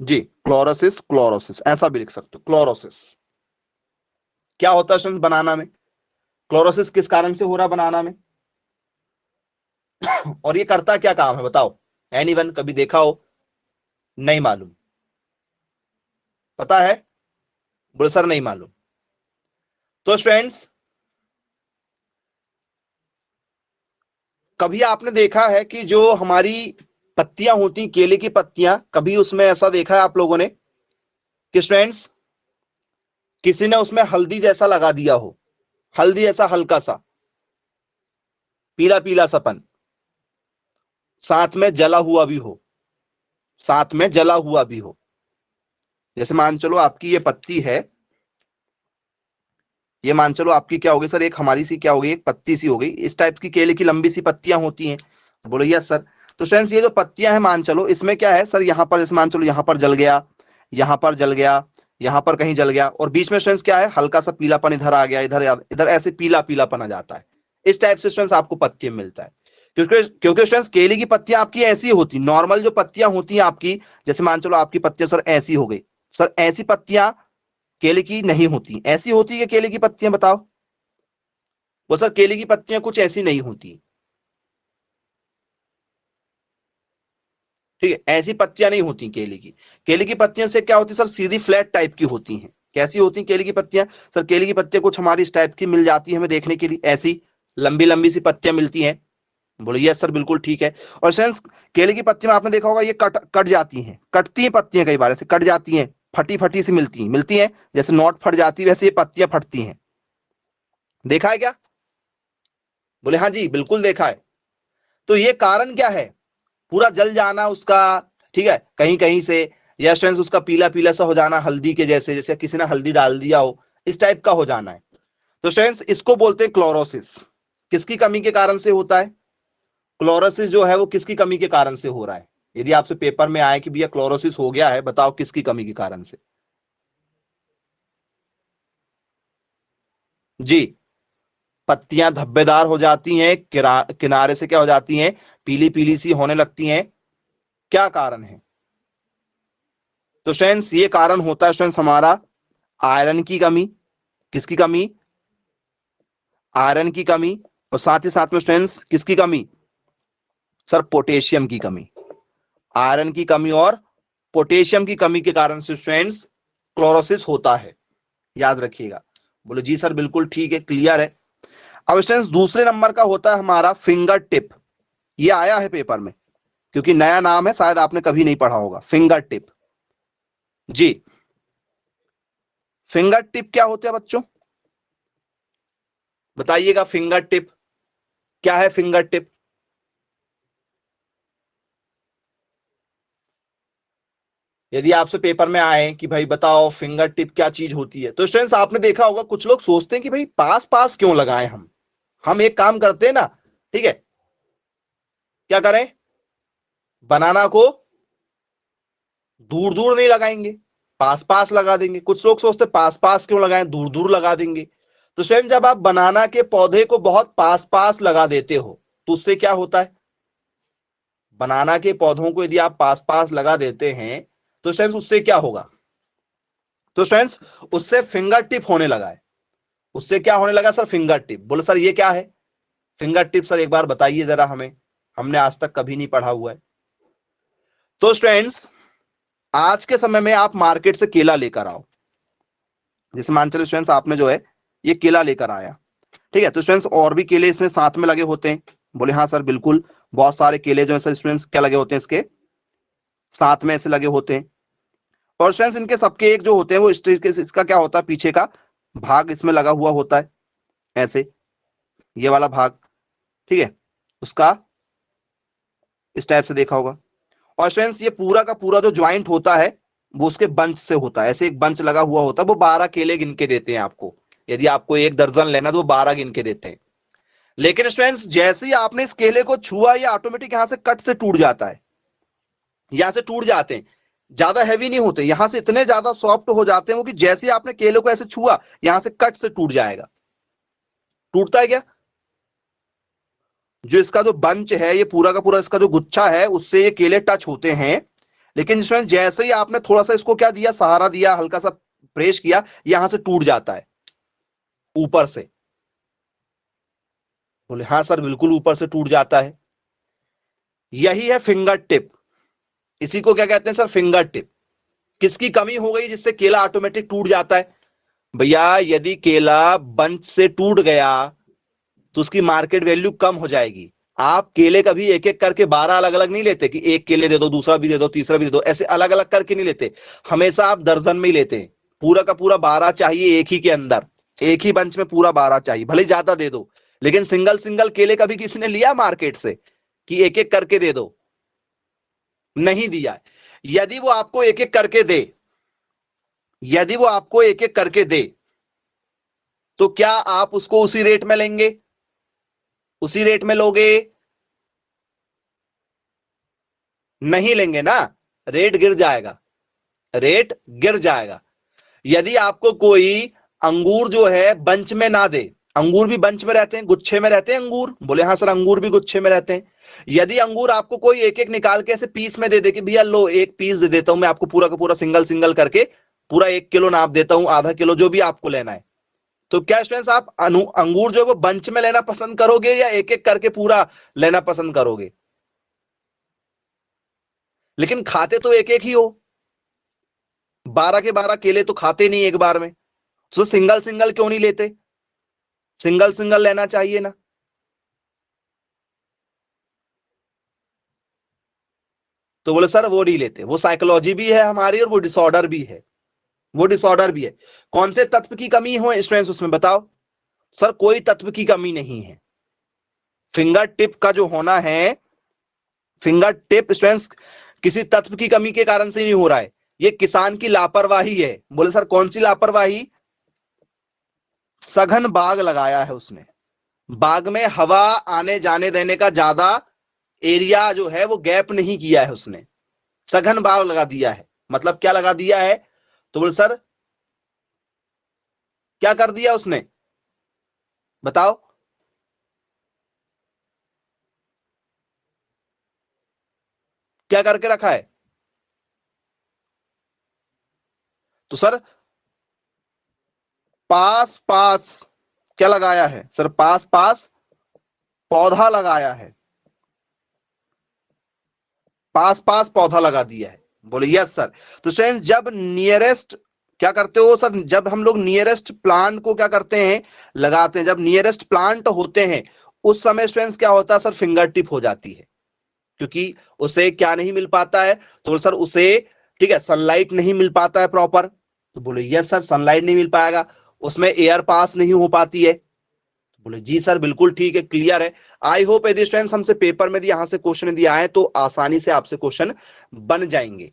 [SPEAKER 1] जी, क्लोरोसिस, क्लोरोसिस ऐसा भी लिख सकते हो। क्लोरोसिस क्या होता है फ्रेंड्स बनाना में? क्लोरोसिस किस कारण से हो रहा है बनाना में? और ये करता क्या काम है बताओ? एनीवन कभी देखा हो? नहीं मालूम? पता है? बोले सर नहीं मालूम। तो स्टूडेंट्स, कभी आपने देखा है कि जो हमारी पत्तियां होती, केले की पत्तियां, कभी उसमें ऐसा देखा है आप लोगों ने कि स्टूडेंट्स किसी ने उसमें हल्दी जैसा लगा दिया हो, हल्दी ऐसा हल्का सा पीला पीला सपन, साथ में जला हुआ भी हो, साथ में जला हुआ भी हो। जैसे मान चलो आपकी ये पत्ती है, ये मान चलो आपकी क्या होगी सर, एक हमारी सी क्या होगी, एक पत्ती सी हो गई। इस टाइप की केले की लंबी सी पत्तियां होती हैं। बोलो यस सर। तो फ्रेंड्स, ये जो पत्तियां हैं मान चलो इसमें क्या है सर, यहाँ पर जैसे मान चलो यहाँ पर जल गया, यहाँ पर जल गया, यहां पर कहीं जल गया, और बीच में स्टूडेंट्स क्या है, हल्का सा पीलापन इधर आ गया, इधर इधर ऐसे पीला पीलापन आ जाता है। इस टाइप से स्टूडेंट्स आपको पत्ती में मिलता है। क्योंकि स्टूडेंट्स केले की पत्तियां आपकी ऐसी होती, नॉर्मल जो पत्तियां होती हैं आपकी, जैसे मान चलो आपकी पत्तियां सर ऐसी हो गई, सर ऐसी पत्तियां केले की नहीं होती। ऐसी होती है केले की पत्तियां, बताओ। वो सर केले की पत्तियां कुछ ऐसी नहीं होती, ठीक है, ऐसी पत्तियां नहीं होती केले की। केले की पत्तियां से क्या होती है सर, सीधी फ्लैट टाइप की होती हैं। कैसी होती हैं केले की पत्तियां? सर केले की पत्तियां कुछ हमारी इस टाइप की मिल जाती है हमें देखने के लिए, ऐसी लंबी लंबी सी पत्तियां मिलती हैं। बोले यस सर बिल्कुल ठीक है। और सेंस केले की पत्तियां आपने देखा होगा ये कट कट जाती हैं, कटती हैं पत्तियां, कई बार ऐसे कट जाती हैं, फटी फटी सी मिलती हैं, जैसे नोट फट जाती है वैसे ये पत्तियां फटती हैं। देखा है क्या? बोले हाँ जी बिल्कुल देखा है। तो ये कारण क्या है, पूरा जल जाना उसका, ठीक है, कहीं कहीं से, या स्ट्रेंस उसका पीला पीला सा हो जाना हल्दी के जैसे, जैसे किसी ने हल्दी डाल दिया हो, इस टाइप का हो जाना है। तो स्ट्रेंस इसको बोलते हैं क्लोरोसिस। किसकी कमी के कारण से होता है? क्लोरोसिस जो है वो किसकी कमी के कारण से हो रहा है? यदि आपसे पेपर में आए कि भैया क्लोरोसिस हो गया है, बताओ किसकी कमी के कारण से? जी, पत्तियां धब्बेदार हो जाती हैं, किनारे से क्या हो जाती हैं, पीली पीली सी होने लगती हैं। क्या कारण है? तो स्टूडेंट्स ये कारण होता है स्टूडेंट्स हमारा आयरन की कमी। किसकी कमी? आयरन की कमी। और साथ ही साथ में स्टूडेंट्स किसकी कमी? सर पोटेशियम की कमी। आयरन की कमी और पोटेशियम की कमी के कारण से स्टूडेंट्स क्लोरोसिस होता है, याद रखिएगा। बोले जी सर बिल्कुल ठीक है, क्लियर है। अब स्टूडेंट्स दूसरे नंबर का होता है हमारा फिंगर टिप। ये आया है पेपर में, क्योंकि नया नाम है, शायद आपने कभी नहीं पढ़ा होगा, फिंगर टिप। जी, फिंगर टिप क्या होते हैं बच्चों, बताइएगा। फिंगर टिप क्या है? फिंगर टिप यदि आपसे पेपर में आए कि भाई बताओ फिंगर टिप क्या चीज होती है, तो स्टूडेंट्स आपने देखा होगा कुछ लोग सोचते हैं कि भाई पास पास क्यों लगाएं हम एक काम करते हैं ना, ठीक है, क्या करें, बनाना को दूर दूर नहीं लगाएंगे, पास पास लगा देंगे। कुछ लोग सोचते पास पास क्यों लगाएं, दूर दूर लगा देंगे। तो स्वयं जब आप बनाना के पौधे को बहुत पास पास लगा देते हो, तो उससे क्या होता है, बनाना के पौधों को यदि आप पास पास लगा देते हैं, तो स्टूडेंट्स उससे क्या होगा, तो स्टूडेंट्स उससे फिंगर टिप होने लगा है। उससे क्या होने लगा सर? Finger tip. बोले सर ये क्या है फिंगर टिप, सर एक बार बताइए जरा हमें, हमने आज तक कभी नहीं पढ़ा हुआ है। तो स्टूडेंट्स आज के समय में आप मार्केट से केला लेकर आओ, जैसे मान चलो स्टूडेंट्स आपने जो है ये केला लेकर आया, ठीक है, तो स्टूडेंट्स और भी केले इसमें साथ में लगे होते हैं। बोले हाँ सर बिल्कुल, बहुत सारे केले जो है सर स्टूडेंट्स क्या लगे होते हैं, इसके साथ में ऐसे लगे होते हैं। और स्टूडेंट्स इनके सबके एक जो होते हैं वो इस तरीके से, इसका क्या होता है, पीछे का भाग इसमें लगा हुआ होता है ऐसे, ये वाला भाग, ठीक है, उसका इस टाइप से देखा होगा। और स्टूडेंट्स ये पूरा का पूरा जो ज्वाइंट होता है वो उसके बंच से होता है, ऐसे एक बंच लगा हुआ होता है, वो 12 केले गिन के देते हैं आपको। यदि आपको एक दर्जन लेना तो वो 12 गिन के देते हैं। लेकिन स्टूडेंट्स जैसे ही आपने इस केले को छुआ, ये ऑटोमेटिक यहां से कट से टूट जाता है, यहां से टूट जाते हैं। ज्यादा हैवी नहीं होते, यहां से इतने ज्यादा सॉफ्ट हो जाते हैं वो कि जैसे ही आपने केले को ऐसे छुआ, यहां से कट से टूट जाएगा। टूटता है क्या? जो इसका जो बंच है, ये पूरा का पूरा इसका जो गुच्छा है, उससे ये केले टच होते हैं। लेकिन इसमें जैसे ही आपने थोड़ा सा इसको क्या दिया, सहारा दिया, हल्का सा प्रेस किया, यहां से टूट जाता है ऊपर से। बोले हाँ सर बिल्कुल ऊपर से टूट जाता है। यही है फिंगर टिप। इसी को क्या कहते हैं सर? Finger tip. किसकी कमी हो गई जिससे केला ऑटोमेटिक टूट जाता है? भैया यदि केला बंच से टूट गया तो उसकी मार्केट वैल्यू कम हो जाएगी। आप केले कभी एक एक करके 12 अलग अलग नहीं लेते कि एक केले दे दो, दूसरा भी दे दो, तीसरा भी दे दो, ऐसे अलग अलग करके नहीं लेते। हमेशा आप दर्जन में ही लेते हैं। पूरा का पूरा 12 चाहिए एक ही के अंदर, एक ही बंच में पूरा 12 चाहिए, भले ज्यादा दे दो। लेकिन सिंगल सिंगल केले कभी किसी ने लिया मार्केट से कि एक एक करके दे दो? नहीं दिया है। यदि वो आपको एक एक करके दे, यदि वो आपको एक एक करके दे, तो क्या आप उसको उसी रेट में लेंगे? उसी रेट में लोगे? नहीं लेंगे ना, रेट गिर जाएगा, रेट गिर जाएगा। यदि आपको कोई अंगूर जो है बंच में ना दे, अंगूर भी बंच में रहते हैं, गुच्छे में रहते हैं अंगूर, बोले हाँ सर अंगूर भी गुच्छे में रहते हैं। यदि अंगूर आपको कोई एक एक निकाल के ऐसे पीस में दे दे कि भैया लो एक पीस दे देता हूं मैं आपको पूरा का पूरा सिंगल सिंगल करके, पूरा 1 किलो नाप देता हूं, आधा किलो जो भी आपको लेना है, तो क्या स्टूडेंट्स आप अंगूर जो है वो बंच में लेना पसंद करोगे या एक एक करके पूरा लेना पसंद करोगे? लेकिन खाते तो एक एक ही हो, 12 के 12 केले तो खाते नहीं एक बार में, तो सिंगल सिंगल क्यों नहीं लेते? सिंगल सिंगल लेना चाहिए ना। तो बोले सर वो नहीं लेते, वो साइकोलॉजी भी है हमारी और वो डिसऑर्डर भी है, वो डिसऑर्डर भी है। कौन से तत्व की कमी हो स्टूडेंट्स उसमें बताओ? सर कोई तत्व की कमी नहीं है। फिंगर टिप का जो होना है, फिंगर टिप स्ट्रेंथ किसी तत्व की कमी के कारण से नहीं हो रहा है, ये किसान की लापरवाही है। बोले सर कौन सी लापरवाही? सघन बाग लगाया है उसने, बाग में हवा आने जाने देने का ज्यादा एरिया जो है वो गैप नहीं किया है उसने, सघन बाग लगा दिया है। मतलब क्या लगा दिया है? तो बोले सर क्या कर दिया उसने, बताओ? क्या करके रखा है? तो सर पास पास क्या लगाया है सर? पास पास पौधा लगाया है, पास पास पौधा लगा दिया है। बोले यस सर। तो स्टूडेंट्स जब नियरेस्ट क्या करते हो सर, जब हम लोग नियरेस्ट प्लांट को क्या करते हैं, लगाते हैं, जब नियरेस्ट प्लांट होते हैं उस समय स्टूडेंट्स क्या होता है सर, फिंगर टिप हो जाती है, क्योंकि उसे क्या नहीं मिल पाता है? तो सर उसे, ठीक है, सनलाइट नहीं मिल पाता है प्रॉपर। तो बोले यस सर सनलाइट नहीं मिल पाएगा, उसमें एयर पास नहीं हो पाती है। बोले जी सर बिल्कुल ठीक है, क्लियर है। आई होप यदि स्टूडेंट्स हमसे पेपर में यहां से क्वेश्चन दिया है तो आसानी से आपसे क्वेश्चन बन जाएंगे।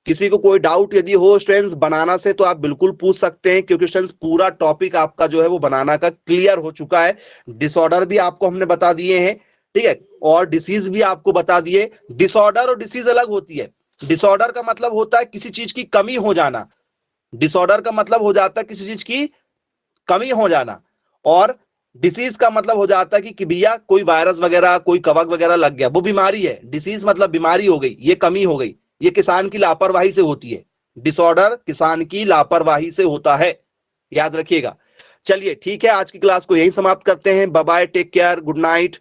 [SPEAKER 1] किसी को कोई डाउट यदि हो स्टूडेंट्स बनाना से तो आप बिल्कुल पूछ सकते हैं, क्योंकि स्टूडेंट्स पूरा टॉपिक आपका जो है वो बनाना का क्लियर हो चुका है। डिसऑर्डर भी आपको हमने बता दिए हैं, ठीक है, और डिसीज भी आपको बता दिए। डिसऑर्डर और डिसीज अलग होती है। डिसऑर्डर का मतलब होता है किसी चीज की कमी हो जाना, डिसऑर्डर का मतलब हो जाता है किसी चीज की कमी हो जाना, और डिसीज का मतलब हो जाता है कि भैया कोई वायरस वगैरह कोई कवक वगैरह लग गया, वो बीमारी है। डिसीज मतलब बीमारी हो गई, ये कमी हो गई, ये किसान की लापरवाही से होती है। डिसऑर्डर किसान की लापरवाही से होता है, याद रखिएगा। चलिए ठीक है, आज की क्लास को यही समाप्त करते हैं। Bye bye, take care, good night.